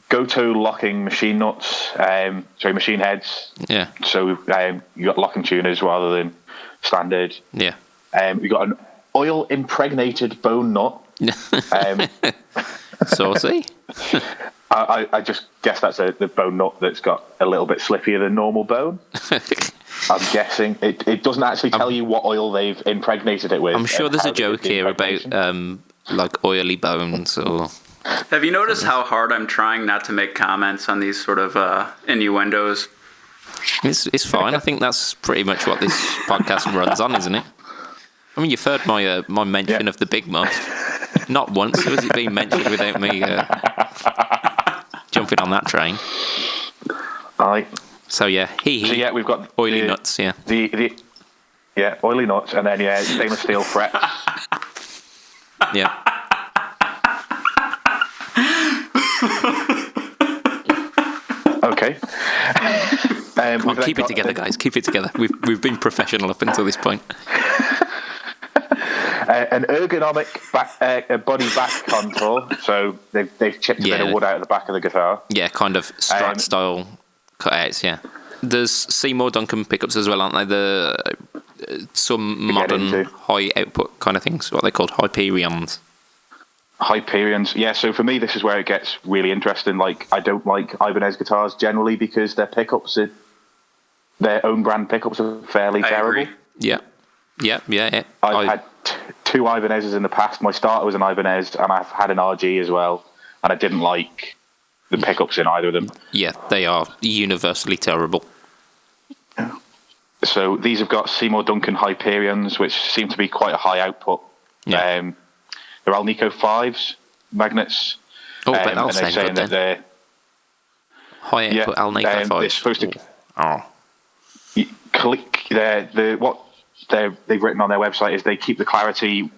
Goto locking machine nuts, machine heads. Yeah. So you got locking tuners rather than standard. Yeah. We've got an oil impregnated bone nut. Saucy. I just guess that's the bone nut that's got a little bit slippier than normal bone. I'm guessing it doesn't actually tell you what oil they've impregnated it with. I'm sure there's a joke here about like oily bones or. Have you noticed how hard I'm trying not to make comments on these sort of innuendos? It's fine. I think that's pretty much what this podcast runs on, isn't it? I mean, you've heard my mention of the Big Muff. Not once has it been mentioned without me jumping on that train. Aye. So yeah, we've got oily nuts. Yeah. The oily nuts, and then stainless steel frets. Yeah. Okay. Come on, keep it together, guys. Keep it together. We've been professional up until this point. An ergonomic body back contour. So they've chipped a bit of wood out of the back of the guitar. Yeah, kind of Strat style cutouts. Yeah. There's Seymour Duncan pickups as well, aren't they? Some modern high output kind of things. What they called Hyperions. Hyperions, yeah. So for me, this is where it gets really interesting. Like, I don't like Ibanez guitars generally because their pickups are their own brand pickups are fairly I terrible. agree. Yeah. I've had two Ibanez's in the past. My starter was an Ibanez, and I've had an RG as well, and I didn't like the pickups in either of them. Yeah, they are universally terrible. So these have got Seymour Duncan Hyperions, which seem to be quite a high output. Yeah. They're Alnico 5s, magnets. Oh, but and I'll they're say saying good that then. High output Alnico 5s. they're supposed to Oh. click they've written on their website is they keep the clarity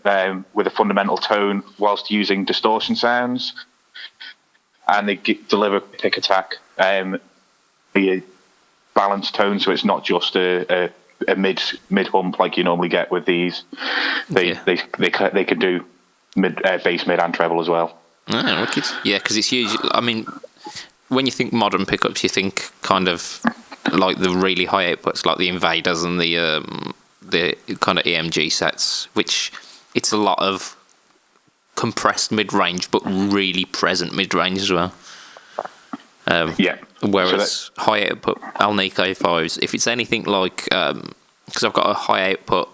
with a fundamental tone whilst using distortion sounds, and they deliver pick attack a balanced tone, so it's not just a mid hump like you normally get with these. They can do bass, mid, and treble as well. Oh, wicked. Yeah, because it's usually, I mean, when you think modern pickups, you think kind of like the really high outputs, like the Invaders and the kind of EMG sets, which it's a lot of compressed mid-range, but really present mid-range as well. Whereas high output Alnico 5s, if it's anything like, because I've got a high output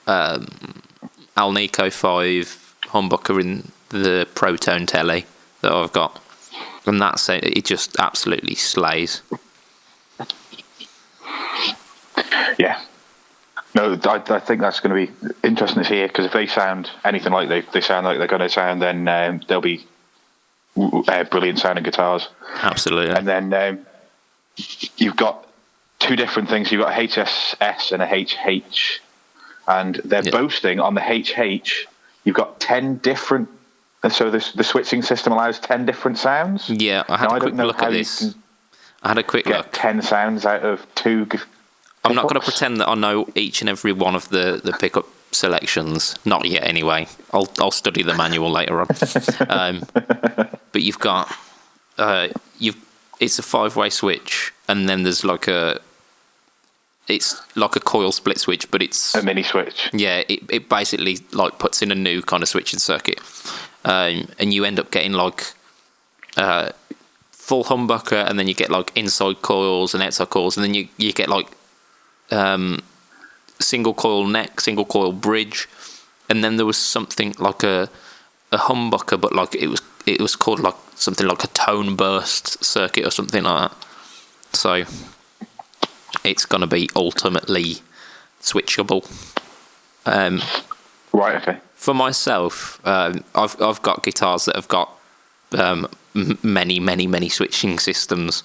Alnico 5 humbucker in the Protone telly that I've got, and that's it just absolutely slays. Yeah. No, I think that's going to be interesting to hear, because if they sound anything like they sound like they're going to sound, then they'll be brilliant sounding guitars. Absolutely. And then you've got two different things. You've got a HSS and a HH, and they're boasting on the HH. You've got 10 different. So the switching system allows 10 different sounds. Yeah, I had a quick look at this. I had a quick look. 10 sounds out of 2. I'm not going to pretend that I know each and every one of the pickup selections. Not yet, anyway. I'll study the manual later on. But you've got it's a 5-way switch, and then there's it's like a coil split switch, but it's a mini switch. Yeah, it basically like puts in a new kind of switching circuit, and you end up getting like full humbucker, and then you get like inside coils and outside coils, and then you get like single coil neck, single coil bridge, and then there was something like a humbucker, but like it was called like something like a tone burst circuit or something like that. So it's going to be ultimately switchable. Right. Okay. For myself, I've got guitars that have got many switching systems,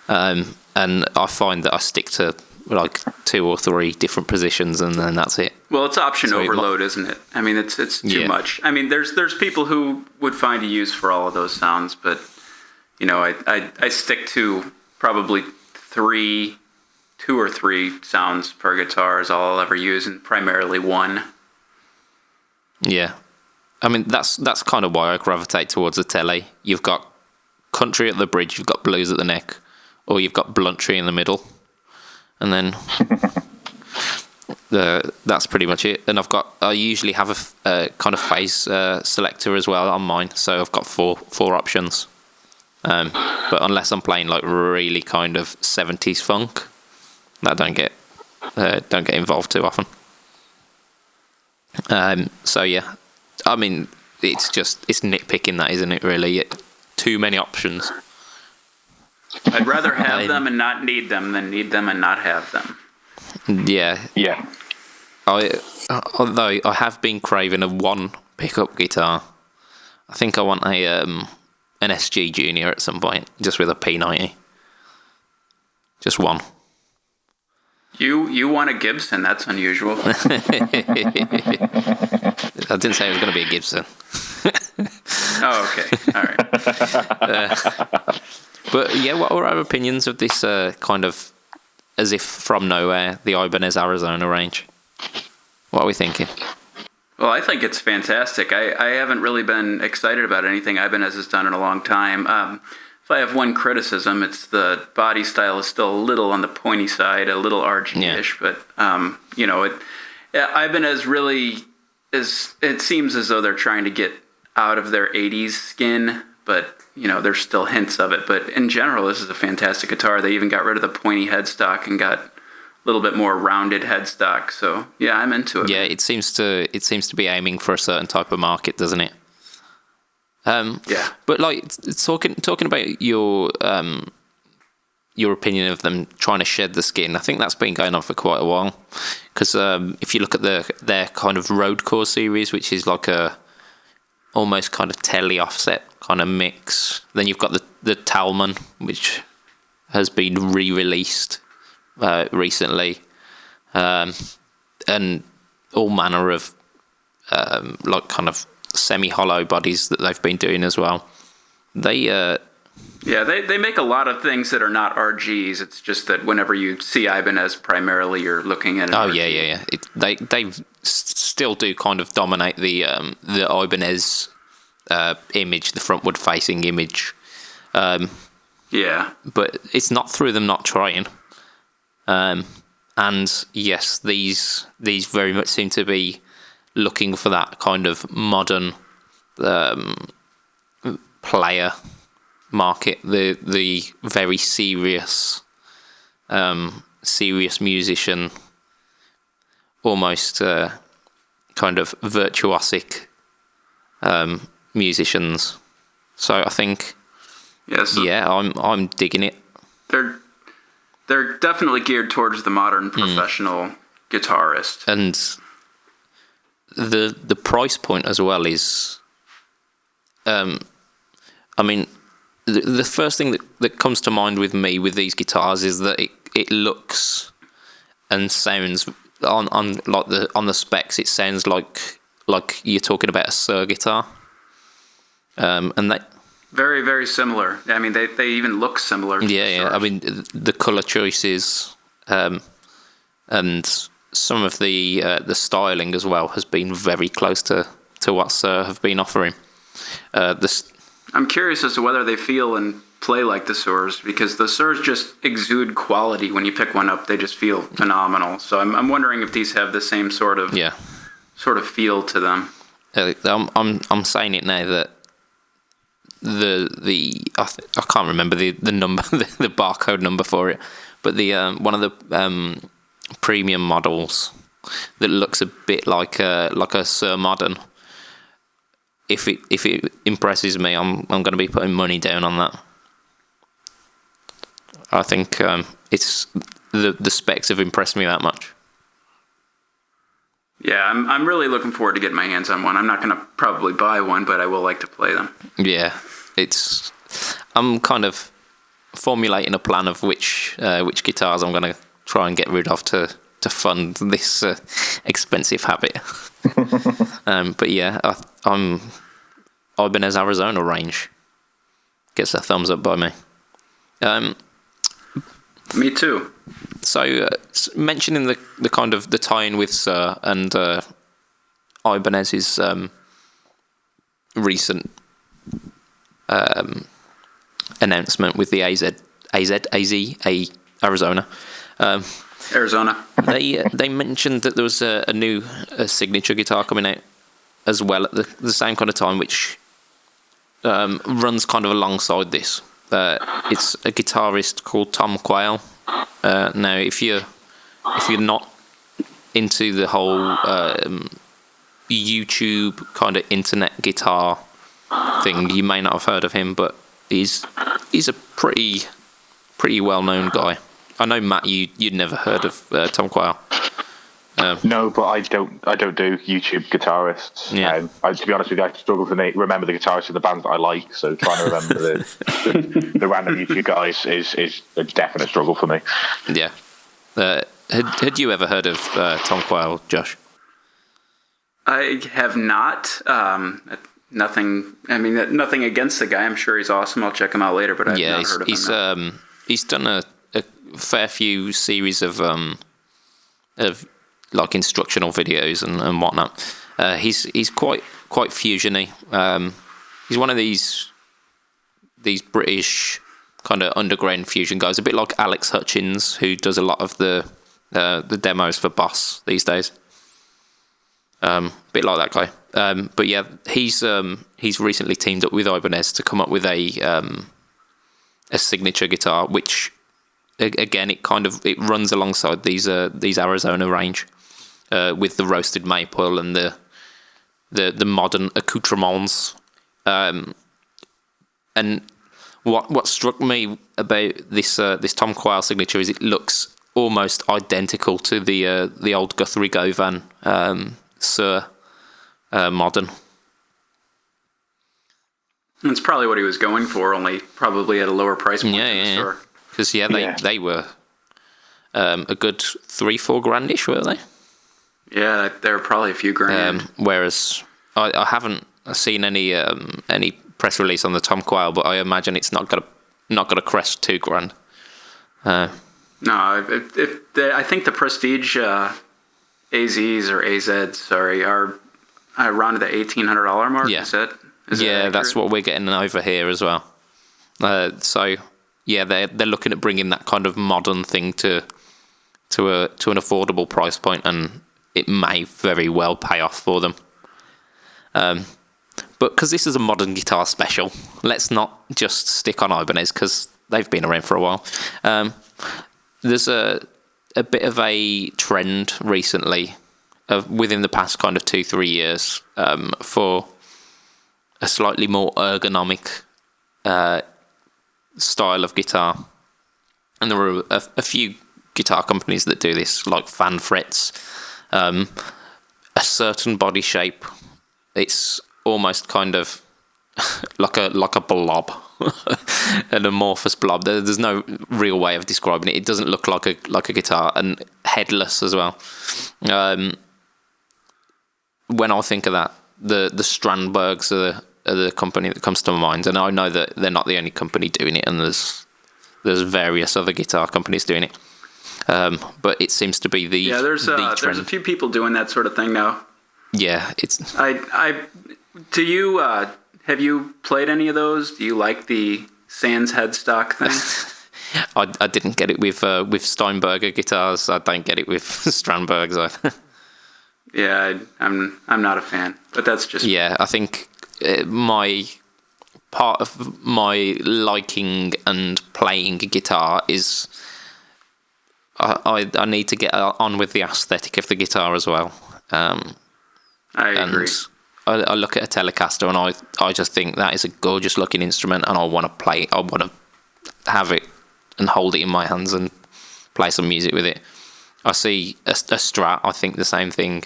and I find that I stick to like 2 or 3 different positions, and then that's it. Well, it's option overload, isn't it? I mean, it's too much. I mean, there's people who would find a use for all of those sounds, but you know, I stick to probably 2 or 3 sounds per guitar is all I'll ever use, and primarily 1. Yeah, I mean that's kind of why I gravitate towards a telly. You've got country at the bridge, you've got blues at the neck, or you've got bluntry in the middle. And then that's pretty much it. And I usually have a kind of phase selector as well on mine, so I've got four options. But unless I'm playing like really kind of 70s funk, I don't get involved too often. So yeah, I mean it's nitpicking that, isn't it? Really, too many options. I'd rather have them and not need them than need them and not have them. Yeah. Yeah. Although I have been craving a 1 pickup guitar. I think I want an SG Junior at some point, just with a P90. Just 1. You want a Gibson? That's unusual. I didn't say it was going to be a Gibson. Oh, okay. All right. But yeah, what are our opinions of this kind of as if from nowhere, the Ibanez Arizona range? What are we thinking? Well, I think it's fantastic. I haven't really been excited about anything Ibanez has done in a long time. If I have one criticism, it's the body style is still a little on the pointy side, a little RG-ish, but you know, Ibanez really is. It seems as though they're trying to get out of their '80s skin, but you know, there's still hints of it. But in general, this is a fantastic guitar. They even got rid of the pointy headstock and got little bit more rounded headstock. So yeah, I'm into it. Yeah, it seems to be aiming for a certain type of market, doesn't it? Yeah. But like talking about your opinion of them trying to shed the skin, I think that's been going on for quite a while. Because if you look at their kind of Roadcore series, which is like a almost kind of telly offset kind of mix, then you've got the Talman, which has been re-released recently, and all manner of like kind of semi-hollow bodies that they've been doing as well. They they make a lot of things that are not RGs. It's just that whenever you see Ibanez, primarily you're looking at an RG. yeah. They still do kind of dominate the Ibanez image, the frontward facing image. Yeah, But it's not through them not trying. And yes, these very much seem to be looking for that kind of modern player market, the very serious musician, almost kind of virtuosic musicians. So I think, yes, I'm digging it. They're definitely geared towards the modern professional guitarist. And the price point as well is, I mean, the first thing that comes to mind with me with these guitars is that it looks and sounds on the specs. It sounds like you're talking about a Suhr guitar, and that. Very, very similar. I mean, they even look similar. Yeah. I mean, the color choices, and some of the styling as well has been very close to what Suhr have been offering. I'm curious as to whether they feel and play like the Suhrs, because the Suhrs just exude quality. When you pick one up, they just feel phenomenal. So I'm wondering if these have the same sort of feel to them. I'm saying it now that I can't remember the number, the barcode number for it, but the one of the premium models that looks a bit like a Suhr Modern. If it impresses me, I'm going to be putting money down on that. I think it's the specs have impressed me that much. Yeah, I'm really looking forward to getting my hands on one. I'm not going to probably buy one, but I will like to play them. Yeah, I'm kind of formulating a plan of which guitars I'm going to try and get rid of to fund this expensive habit. But yeah, I'm Ibanez Arizona range gets a thumbs up by me. Me too. So mentioning the kind of the tie-in with Suhr and Ibanez's recent announcement with the AZ Arizona. Arizona. They mentioned that there was a new signature guitar coming out as well at the same kind of time, which runs kind of alongside this. It's a guitarist called Tom Quayle. Now, if you're not into the whole YouTube kind of internet guitar thing, you may not have heard of him, but he's a pretty well known guy. I know, Matt, you'd never heard of Tom Quayle. No, but I don't do YouTube guitarists. Yeah. To be honest with you, I struggle to remember the guitarists of the bands that I like. So trying to remember the random YouTube guys is a definite struggle for me. Yeah. Had you ever heard of Tom Quayle, Josh? I have not. Nothing. I mean, nothing against the guy. I'm sure he's awesome. I'll check him out later. But I've not heard of him. He's done a fair few series of like instructional videos and whatnot. He's quite fusiony. He's one of these British kind of underground fusion guys, a bit like Alex Hutchins, who does a lot of the demos for Boss these days. Bit like that guy. But yeah, he's recently teamed up with Ibanez to come up with a signature guitar, which again, it runs alongside these Arizona range with the roasted maple and the modern accoutrements. And what struck me about this Tom Quayle signature is it looks almost identical to the old Guthrie Govan Sir modern. That's probably what he was going for, only probably at a lower price point in the store. Because they were a good $3-4 grandish, were they? Yeah, they were probably a few grand. Whereas I haven't seen any press release on the Tom Quayle, but I imagine it's not gonna crest $2,000. No, I think the Prestige AZs or AZs, sorry, are around the $1,800 mark. Yeah. Is that that's what we're getting over here as well. So yeah, they're looking at bringing that kind of modern thing to an affordable price point, and it may very well pay off for them. But because this is a modern guitar special, let's not just stick on Ibanez because they've been around for a while. There's a bit of a trend recently, within the past kind of 2-3 years, for a slightly more ergonomic style of guitar. And there are a few guitar companies that do this, like Fanfrets. A certain body shape, it's almost kind of like a blob, an amorphous blob. There's no real way of describing it. It doesn't look like a guitar, and headless as well. When I think of that, the Strandbergs are the company that comes to mind, and I know that they're not the only company doing it, and there's various other guitar companies doing it. But it seems to be the there's a few people doing that sort of thing now. Yeah, it's. Do you have you played any of those? Do you like the Sans headstock thing? I didn't get it with Steinberger guitars. I don't get it with Strandbergs either. Yeah, I'm not a fan, but that's just I think my part of my liking and playing guitar is I need to get on with the aesthetic of the guitar as well. I agree. I look at a Telecaster and I just think that is a gorgeous looking instrument, and I want to play. I want to have it and hold it in my hands and play some music with it. I see a Strat, I think the same thing.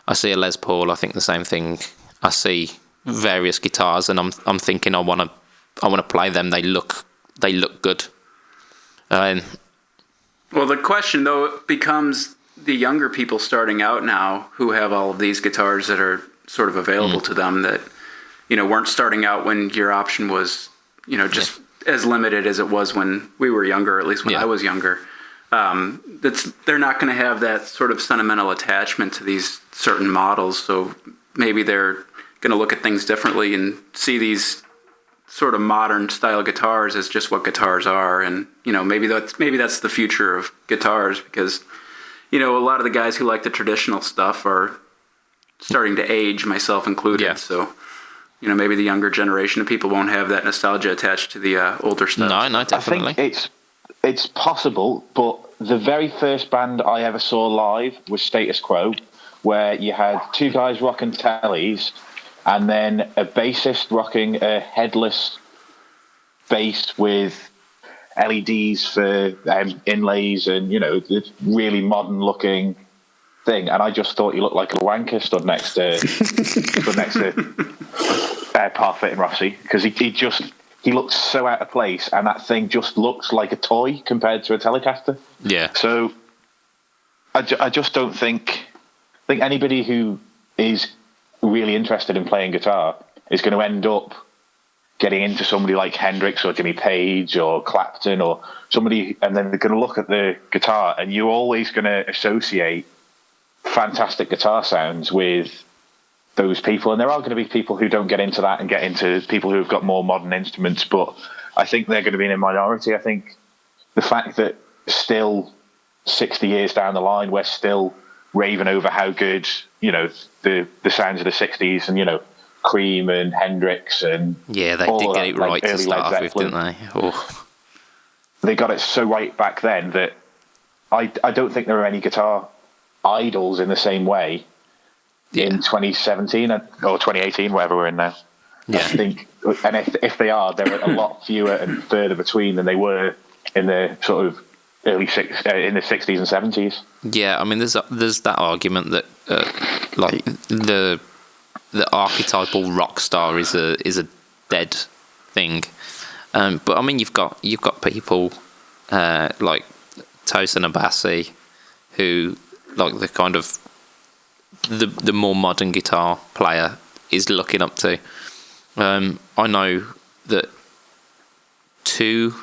I see a Les Paul, I think the same thing. I see various guitars, and I'm thinking I want to play them. They look good. Well, the question though becomes the younger people starting out now who have all of these guitars that are sort of available to them that weren't starting out when your option was just as limited as it was when we were younger, at least when I was younger. They're not going to have that sort of sentimental attachment to these certain models, so maybe they're going to look at things differently and see these sort of modern style guitars as just what guitars are, and maybe that's the future of guitars, because a lot of the guys who like the traditional stuff are starting to age, myself included. Yeah. So maybe the younger generation of people won't have that nostalgia attached to the older stuff. No, definitely. I think it's possible, but the very first band I ever saw live was Status Quo, where you had two guys rocking tellies and then a bassist rocking a headless bass with LEDs for inlays and, this really modern looking thing. And I just thought he looked like a wanker stood next to Parfit and Rossi, because he looked so out of place, and that thing just looks like a toy compared to a Telecaster. Yeah. So I just don't think anybody who is really interested in playing guitar is going to end up getting into somebody like Hendrix or Jimmy Page or Clapton or somebody, and then they're going to look at the guitar, and you're always going to associate fantastic guitar sounds with those people. And there are going to be people who don't get into that and get into people who have got more modern instruments, but I think they're going to be in a minority. I think the fact that still 60 years down the line, we're still raving over how good, the sounds of the 60s and, Cream and Hendrix and they did get it right to start off with, didn't they? Oh. they got it so right back then that I don't think there are any guitar idols in the same way in 2017 or 2018, whatever we're in now. Yeah. I think, and if they are, they're a lot fewer and further between than they were in the sort of in the 60s and 70s. Yeah, I mean, there's that argument that like the archetypal rock star is a dead thing, but I mean, you've got people like Tosin Abasi, who like the kind of the more modern guitar player is looking up to. I know that two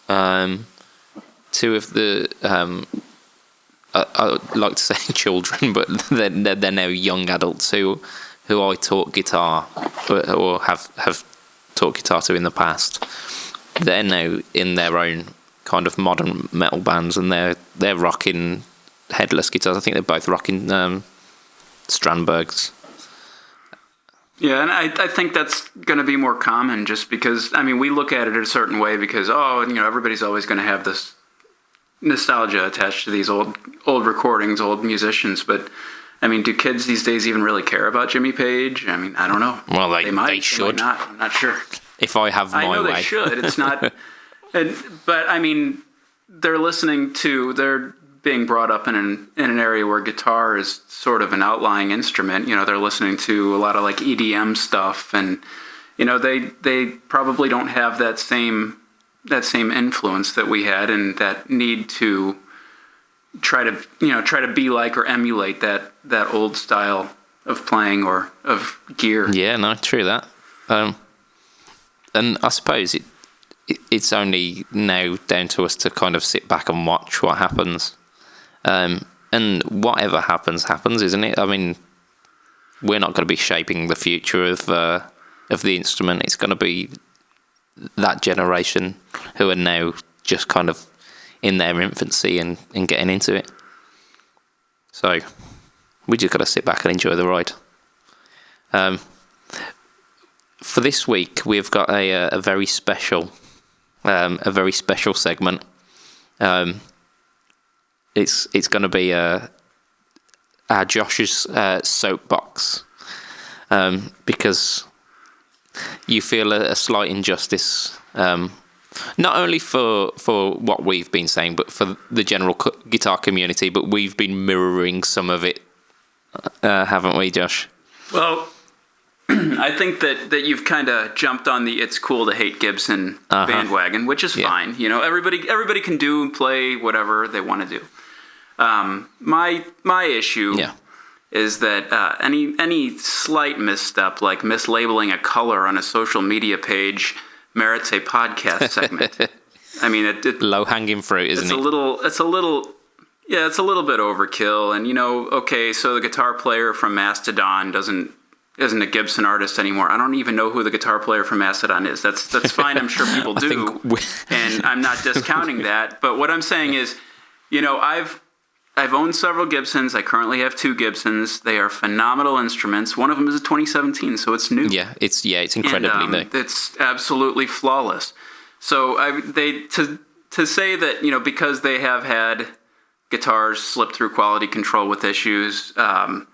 of the I like to say children, but they're now young adults who I taught guitar or have taught guitar to in the past. They're now in their own kind of modern metal bands, and they're rocking headless guitars. I think they're both rocking Strandbergs. Yeah, and I think that's going to be more common just because, I mean, we look at it a certain way because, everybody's always going to have this nostalgia attached to these old recordings, old musicians. But, I mean, do kids these days even really care about Jimmy Page? I mean, I don't know. Well, they might, they should. They might not. I'm not sure. If I have my way. I know they should. It's not... but, I mean, they're being brought up in an area where guitar is sort of an outlying instrument. They're listening to a lot of like EDM stuff, and they probably don't have that same influence that we had, and that need to try to be like or emulate that old style of playing or of gear. Yeah, no, true that. And I suppose it's only now down to us to kind of sit back and watch what happens. And whatever happens, isn't it? I mean, we're not going to be shaping the future of the instrument. It's going to be that generation who are now just kind of in their infancy and getting into it. So we just got to sit back and enjoy the ride. For this week, we've got a very special segment. It's going to be Josh's soapbox, because you feel a slight injustice, not only for what we've been saying, but for the general guitar community. But we've been mirroring some of it, haven't we, Josh? Well, I think that you've kind of jumped on the "it's cool to hate Gibson" bandwagon, which is fine. Everybody can do and play whatever they want to do. My issue is that any slight misstep, like mislabeling a color on a social media page, merits a podcast segment. I mean, low hanging fruit, isn't it? It's a little bit overkill. And okay, so the guitar player from Mastodon isn't a Gibson artist anymore. I don't even know who the guitar player from Mastodon is. That's fine. I'm sure people do, and I'm not discounting that. But what I'm saying is, I've owned several Gibsons. I currently have 2 Gibsons. They are phenomenal instruments. One of them is a 2017, so it's new. Yeah, it's incredibly new. It's absolutely flawless. So to say that because they have had guitars slip through quality control with issues, or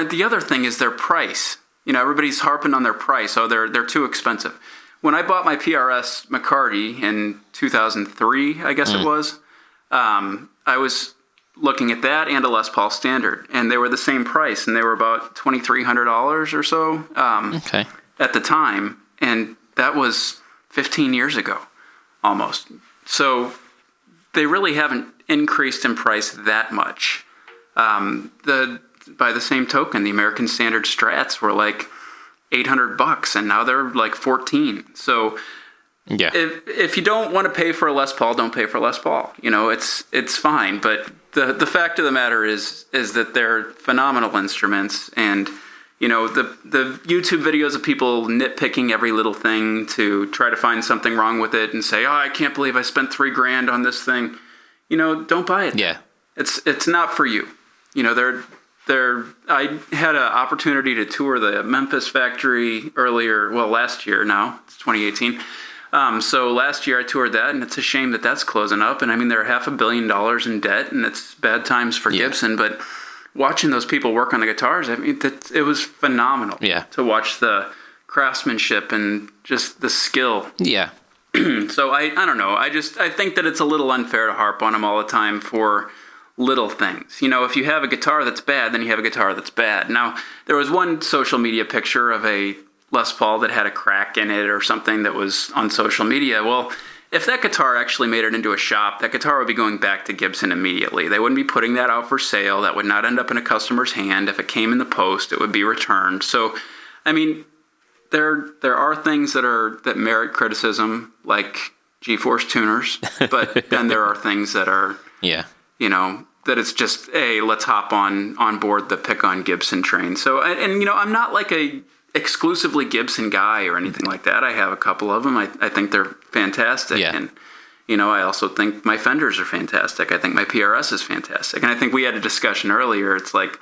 the other thing is their price. Everybody's harping on their price. Oh, they're too expensive. When I bought my PRS McCarty in 2003, I guess it was, I was looking at that and a Les Paul Standard, and they were the same price, and they were about $2,300 or so at the time, and that was 15 years ago, almost. So they really haven't increased in price that much. By the same token, the American Standard Strats were like $800, and now they're like $14. So yeah, if you don't want to pay for a Les Paul, don't pay for a Les Paul. It's fine. But the fact of the matter is that they're phenomenal instruments, and the YouTube videos of people nitpicking every little thing to try to find something wrong with it and say, "Oh, I can't believe I spent $3,000 on this thing." Don't buy it. Yeah, it's not for you. I had an opportunity to tour the Memphis factory last year now, it's 2018, So last year I toured that, and it's a shame that that's closing up. And I mean, they're $500 million in debt, and it's bad times for Gibson. But watching those people work on the guitars, I mean, it was phenomenal. Yeah. To watch the craftsmanship and just the skill. Yeah. So I don't know. I think that it's a little unfair to harp on them all the time for little things. You know, if you have a guitar that's bad, then you have a guitar that's bad. Now, there was one social media picture of a Les Paul that had a crack in it or something that was on social media. Well, if that guitar actually made it into a shop, that guitar would be going back to Gibson immediately. They wouldn't be putting that out for sale. That would not end up in a customer's hand. If it came in the post, it would be returned. So, I mean, there are things that merit criticism, like GeForce tuners, but then there are things that are, you know, that it's just, hey, let's hop on board the pick on Gibson train. So, and you know, I'm not like a exclusively Gibson guy or anything like that. I have a couple of them. I think they're fantastic. Yeah. And, you know, I also think my Fenders are fantastic. I think my PRS is fantastic. And I think we had a discussion earlier. It's like,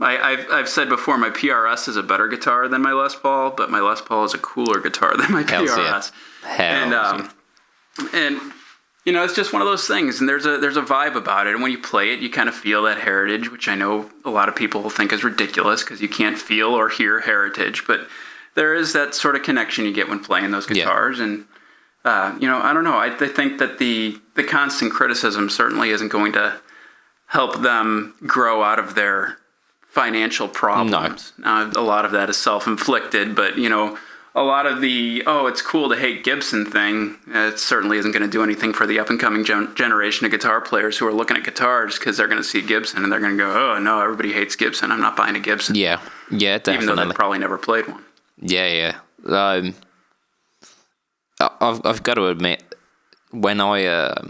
I've said before, my PRS is a better guitar than my Les Paul, but my Les Paul is a cooler guitar than my PRS. And you know, it's just one of those things, and there's a vibe about it. And when you play it, you kind of feel that heritage, which I know a lot of people think is ridiculous because you can't feel or hear heritage, but there is that sort of connection you get when playing those guitars. Yeah. And you know, I don't know. I think that the constant criticism certainly isn't going to help them grow out of their financial problems. No. A lot of that is self-inflicted, but you know, a lot of the it's cool to hate Gibson thing, it certainly isn't going to do anything for the up-and-coming generation of guitar players who are looking at guitars because they're going to see Gibson and they're going to go, oh no, everybody hates Gibson, I'm not buying a Gibson. Yeah, definitely. Even though they probably never played one. Yeah. I've got to admit, when I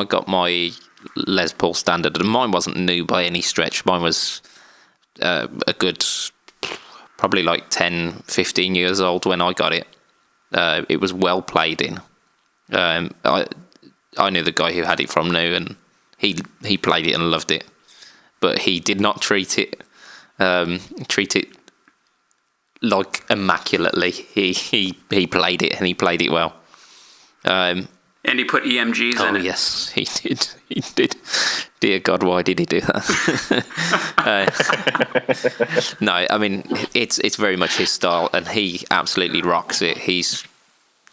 got my Les Paul Standard, and mine wasn't new by any stretch. Mine was a good, probably like 10, 15 years old when I got it. It was well played in. I knew the guy who had it from new, and he played it and loved it. But he did not treat it like immaculately. He played it, and he played it well. And he put EMGs in it. Oh, yes, he did. He did. Dear God, why did he do that? No, I mean, it's very much his style, and he absolutely rocks it. He's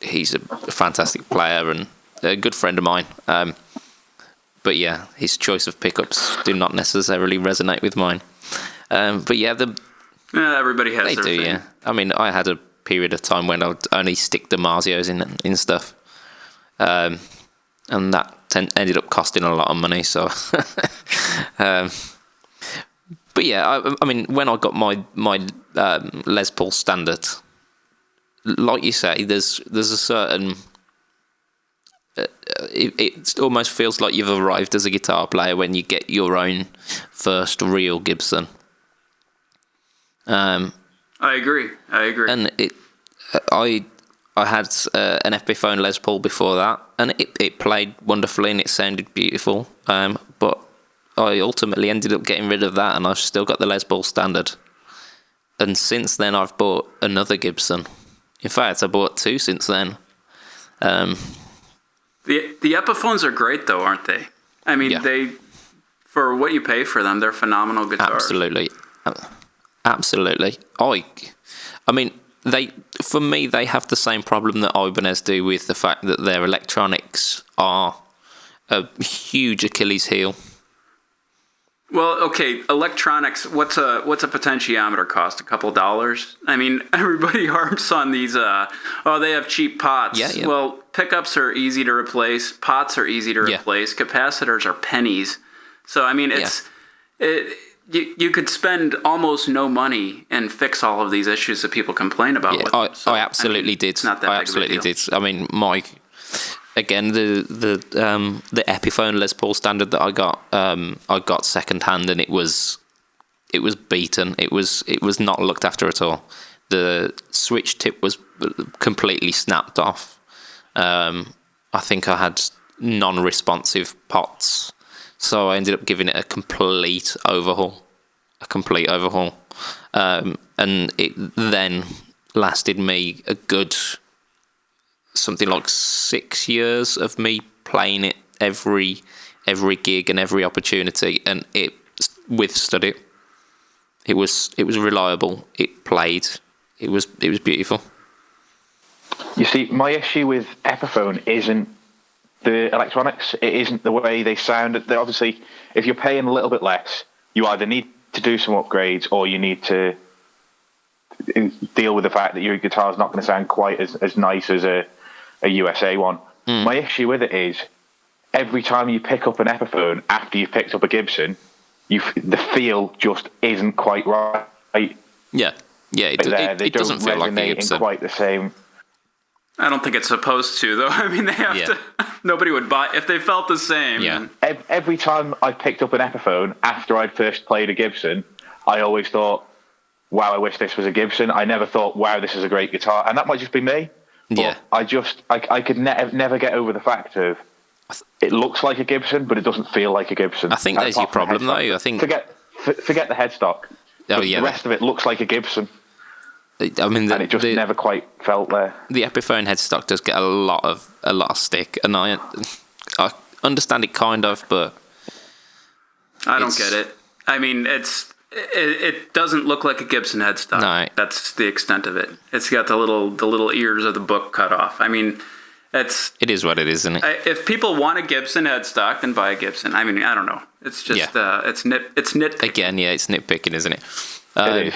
a fantastic player and a good friend of mine. But yeah, his choice of pickups do not necessarily resonate with mine. But yeah, everybody has their thing. Yeah. I mean, I had a period of time when I would only stick DiMarzios in stuff. And that ended up costing a lot of money. So, but yeah, I mean, when I got my Les Paul Standard, like you say, there's a certain. It almost feels like you've arrived as a guitar player when you get your own first real Gibson. I agree. And I had an Epiphone Les Paul before that, and it played wonderfully and it sounded beautiful. But I ultimately ended up getting rid of that, and I've still got the Les Paul Standard. And since then, I've bought another Gibson. In fact, I bought two since then. The Epiphones are great, though, aren't they? I mean, they, for what you pay for them, they're phenomenal guitars. Absolutely. I mean, for me, they have the same problem that Ibanez do with the fact that their electronics are a huge Achilles heel. Well, okay, electronics, what's a potentiometer cost? A couple $? I mean, everybody harps on these, they have cheap pots. Yeah. Well, pickups are easy to replace, pots are easy to replace, capacitors are pennies. So, I mean, you could spend almost no money and fix all of these issues that people complain about. Yeah, I absolutely did. It's not that big of a deal. I mean, Mike, again, the Epiphone Les Paul Standard that I got second hand, and it was beaten. It was not looked after at all. The switch tip was completely snapped off. I think I had non-responsive pots. So I ended up giving it a complete overhaul. And it then lasted me a good something like 6 years of me playing it every gig and every opportunity, and it withstood it. It was reliable. It played. It was beautiful. You see, my issue with Epiphone isn't the electronics. It isn't the way they sound. They're obviously, if you're paying a little bit less, you either need to do some upgrades or you need to deal with the fact that your guitar is not going to sound quite as nice as a USA one. My issue with it is every time you pick up an Epiphone after you've picked up a Gibson, the feel just isn't quite right. Yeah, it doesn't feel like a Gibson. Quite the same. I don't think it's supposed to, though. I mean, they have to. Nobody would buy if they felt the same. Yeah. Every time I picked up an Epiphone after I'd first played a Gibson, I always thought, wow, I wish this was a Gibson. I never thought, wow, this is a great guitar. And that might just be me. But I could never get over the fact of it looks like a Gibson, but it doesn't feel like a Gibson. I think that's your problem, though. I think forget the headstock. Oh, yeah. The rest of it looks like a Gibson. I mean, and it just never quite felt there. The Epiphone headstock does get a lot of stick, and I understand it kind of, but I don't get it. I mean, it doesn't look like a Gibson headstock. No. That's the extent of it. It's got the little ears of the book cut off. I mean, it is what it is, isn't it? If people want a Gibson headstock, then buy a Gibson. I mean, I don't know. It's just it's nitpicking. Again, it's nitpicking, isn't it? It is.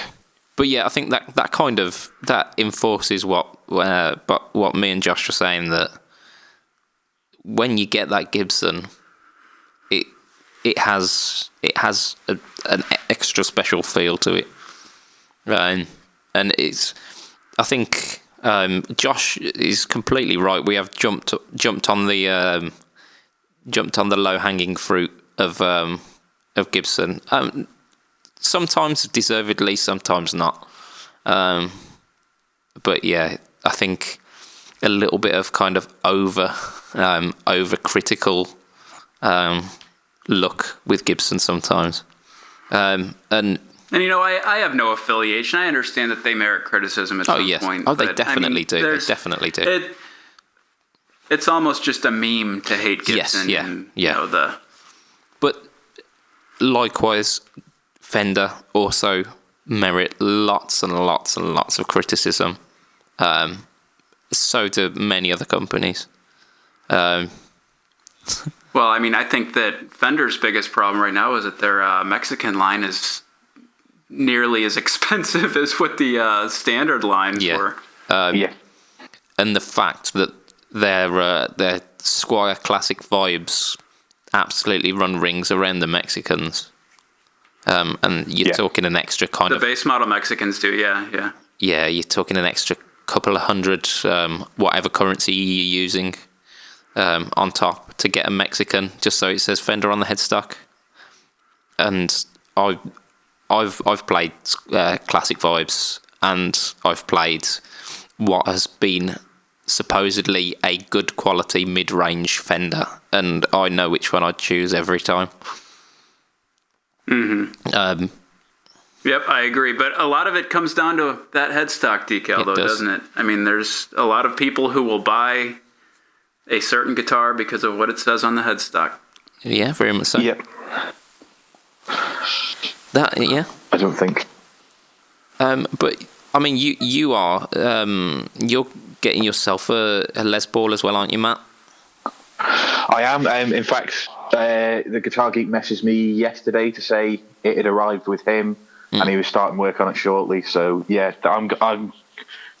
But yeah, I think that enforces what me and Josh were saying, that when you get that Gibson, it has an extra special feel to it, and it's, I think Josh is completely right. We have jumped on the low hanging fruit of Gibson. Sometimes deservedly, sometimes not. But yeah, I think a little bit of kind of over critical look with Gibson sometimes. And you know, I have no affiliation. I understand that they merit criticism at some point. Oh, they definitely do. They definitely do. It's almost just a meme to hate Gibson. Yes, and, you know, But likewise, Fender also merit lots and lots and lots of criticism. So do many other companies. Well, I mean, I think that Fender's biggest problem right now is that their Mexican line is nearly as expensive as what the standard lines were. And the fact that their Squier Classic vibes absolutely run rings around the Mexicans. And you're talking an extra kind of... The base model Mexicans do, yeah. Yeah, you're talking an extra couple of hundred, whatever currency you're using, on top to get a Mexican, just so it says Fender on the headstock. And I've played Classic Vibes, and I've played what has been supposedly a good quality mid-range Fender, and I know which one I'd choose every time. Mm-hmm. Yep, I agree. But a lot of it comes down to that headstock decal, doesn't it? I mean, there's a lot of people who will buy a certain guitar because of what it says on the headstock. Yeah, very much so. Yep. I don't think. But I mean, you're getting yourself a Les Paul as well, aren't you, Matt? I am. In fact, the Guitar Geek messaged me yesterday to say it had arrived with him, and he was starting work on it shortly. So yeah, I'm going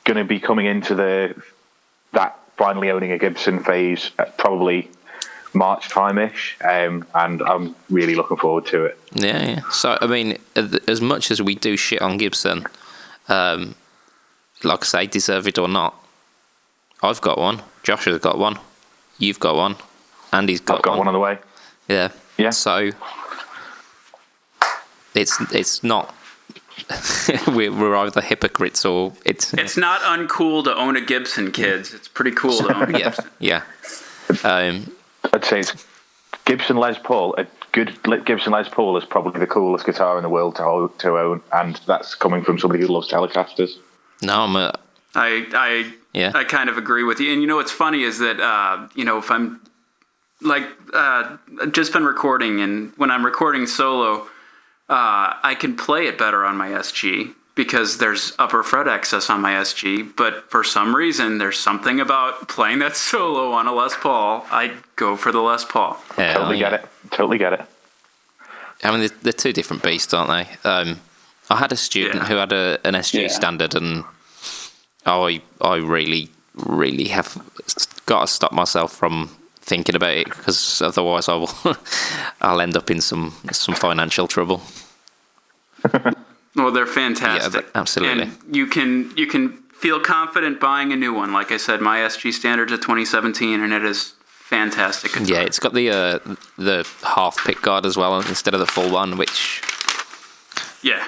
to be coming into that finally owning a Gibson phase at probably March time-ish, and I'm really looking forward to it. Yeah. So I mean, as much as we do shit on Gibson, like I say, deserve it or not, I've got one. Josh has got one. You've got one. Andy's got one. I've got one on the way. Yeah. Yeah. So it's not. we're either hypocrites or it's. It's not uncool to own a Gibson, kids. It's pretty cool to own a Gibson. Yeah. I'd say it's Gibson Les Paul. A good Gibson Les Paul is probably the coolest guitar in the world to own, and that's coming from somebody who loves Telecasters. No, I Yeah. I kind of agree with you. And what's funny is that if I'm like I've just been recording, and when I'm recording solo, I can play it better on my SG because there's upper fret access on my SG. But for some reason, there's something about playing that solo on a Les Paul. I go for the Les Paul. Yeah, Totally get it. Totally get it. I mean, they're two different beasts, aren't they? I had a student who had an SG standard, and I really, really have got to stop myself from thinking about it, because otherwise I'll end up in some financial trouble. Well, they're fantastic. Yeah, absolutely. And you can feel confident buying a new one. Like I said, my SG standard's a 2017, and it is fantastic guitar. Yeah, it's got the half pick guard as well instead of the full one, which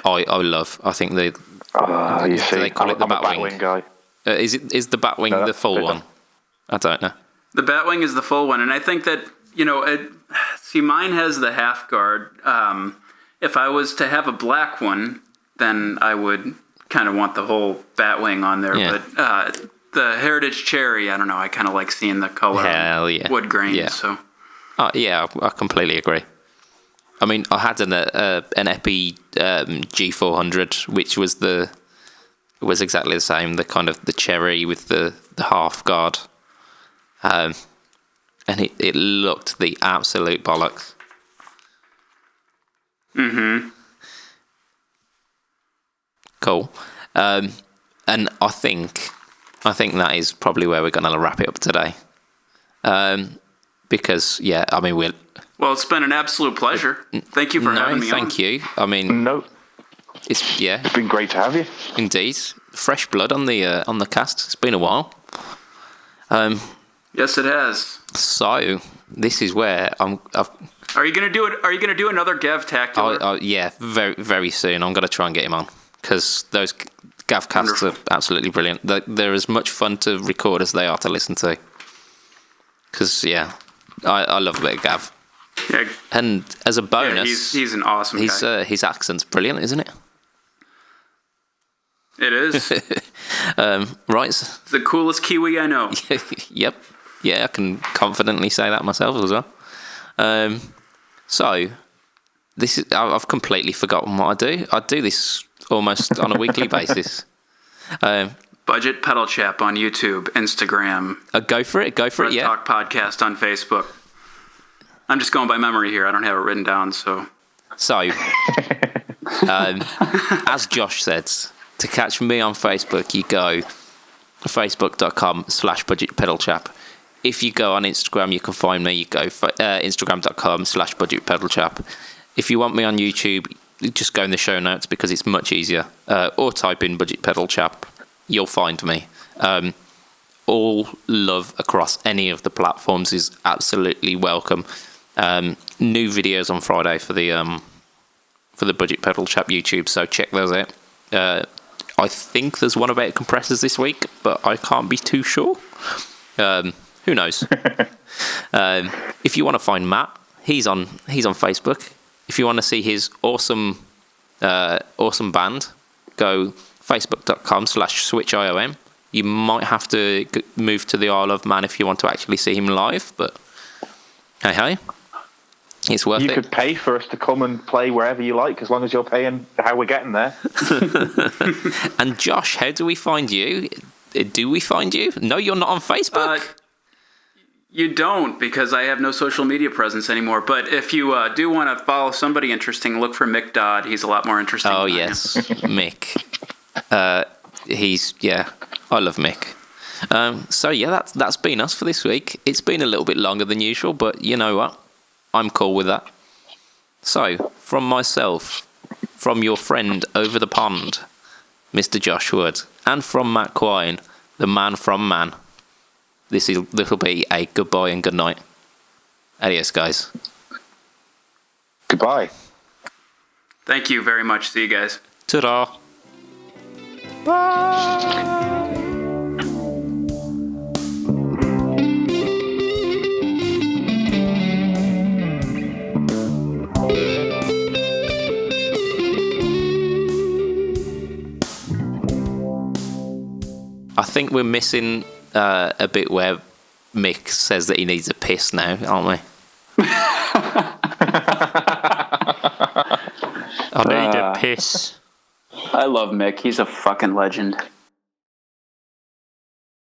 I love. I think they call it the Batwing guy. Is the Batwing the full one? I don't know. The Batwing is the full one, and I think that mine has the half guard. If I was to have a black one, then I would kind of want the whole Batwing on there. Yeah. But the Heritage Cherry, I don't know. I kind of like seeing the color wood grain. Yeah. So. I completely agree. I mean, I had an Epi G400, which was exactly the same. The kind of the cherry with the half guard, and it looked the absolute bollocks. Mm-hmm. Cool. And I think that is probably where we're going to wrap it up today. Because I mean well, it's been an absolute pleasure. Thank you for having me on. Thank you. I mean, it's been great to have you. Indeed, fresh blood on the cast. It's been a while. Yes, it has. So this is where Are you gonna do it? Are you gonna do another Gav-tacular? Yeah, very very soon. I'm gonna try and get him on, because those Gav casts are absolutely brilliant. They're as much fun to record as they are to listen to. Because I love a bit of Gav. Yeah. And as a bonus, he's an awesome guy. His accent's brilliant, isn't it? It is. Right. It's the coolest Kiwi I know. Yep. Yeah, I can confidently say that myself as well. So this is I've completely forgotten what I do. I do this almost on a weekly basis. Budget Pedal Chap on YouTube, Instagram. Go for it. Yeah. Talk Podcast on Facebook. I'm just going by memory here. I don't have it written down, so. As Josh said, to catch me on Facebook, you go facebook.com/budgetpedalchap. If you go on Instagram, you can find me. You go instagram.com/budgetpedalchap. If you want me on YouTube, just go in the show notes, because it's much easier. Or type in Budget Pedal Chap. You'll find me. All love across any of the platforms is absolutely welcome. New videos on Friday for the Budget Pedal Chap YouTube, so check those out. I think there's one about compressors this week, but I can't be too sure. Who knows? If you want to find Matt, he's on Facebook. If you want to see his awesome band, go facebook.com/switchiom. You might have to move to the Isle of Man if you want to actually see him live, but hey, it's worth it. You could pay for us to come and play wherever you like, as long as you're paying how we're getting there. And Josh, how do we find you? Do we find you? No, you're not on Facebook. You don't, because I have no social media presence anymore. But if you do want to follow somebody interesting, look for Mick Dodd. He's a lot more interesting. Oh, yes, Mick. I love Mick. So that's been us for this week. It's been a little bit longer than usual, but you know what? I'm cool with that. So, from myself, from your friend over the pond, Mr. Josh Wood, and from Matt Quine, the man from Man, this will be a goodbye and good night. Adios, guys. Goodbye. Thank you very much. See you guys. Ta-da. Bye. I think we're missing a bit where Mick says that he needs a piss now, aren't we? I need a piss. I love Mick. He's a fucking legend.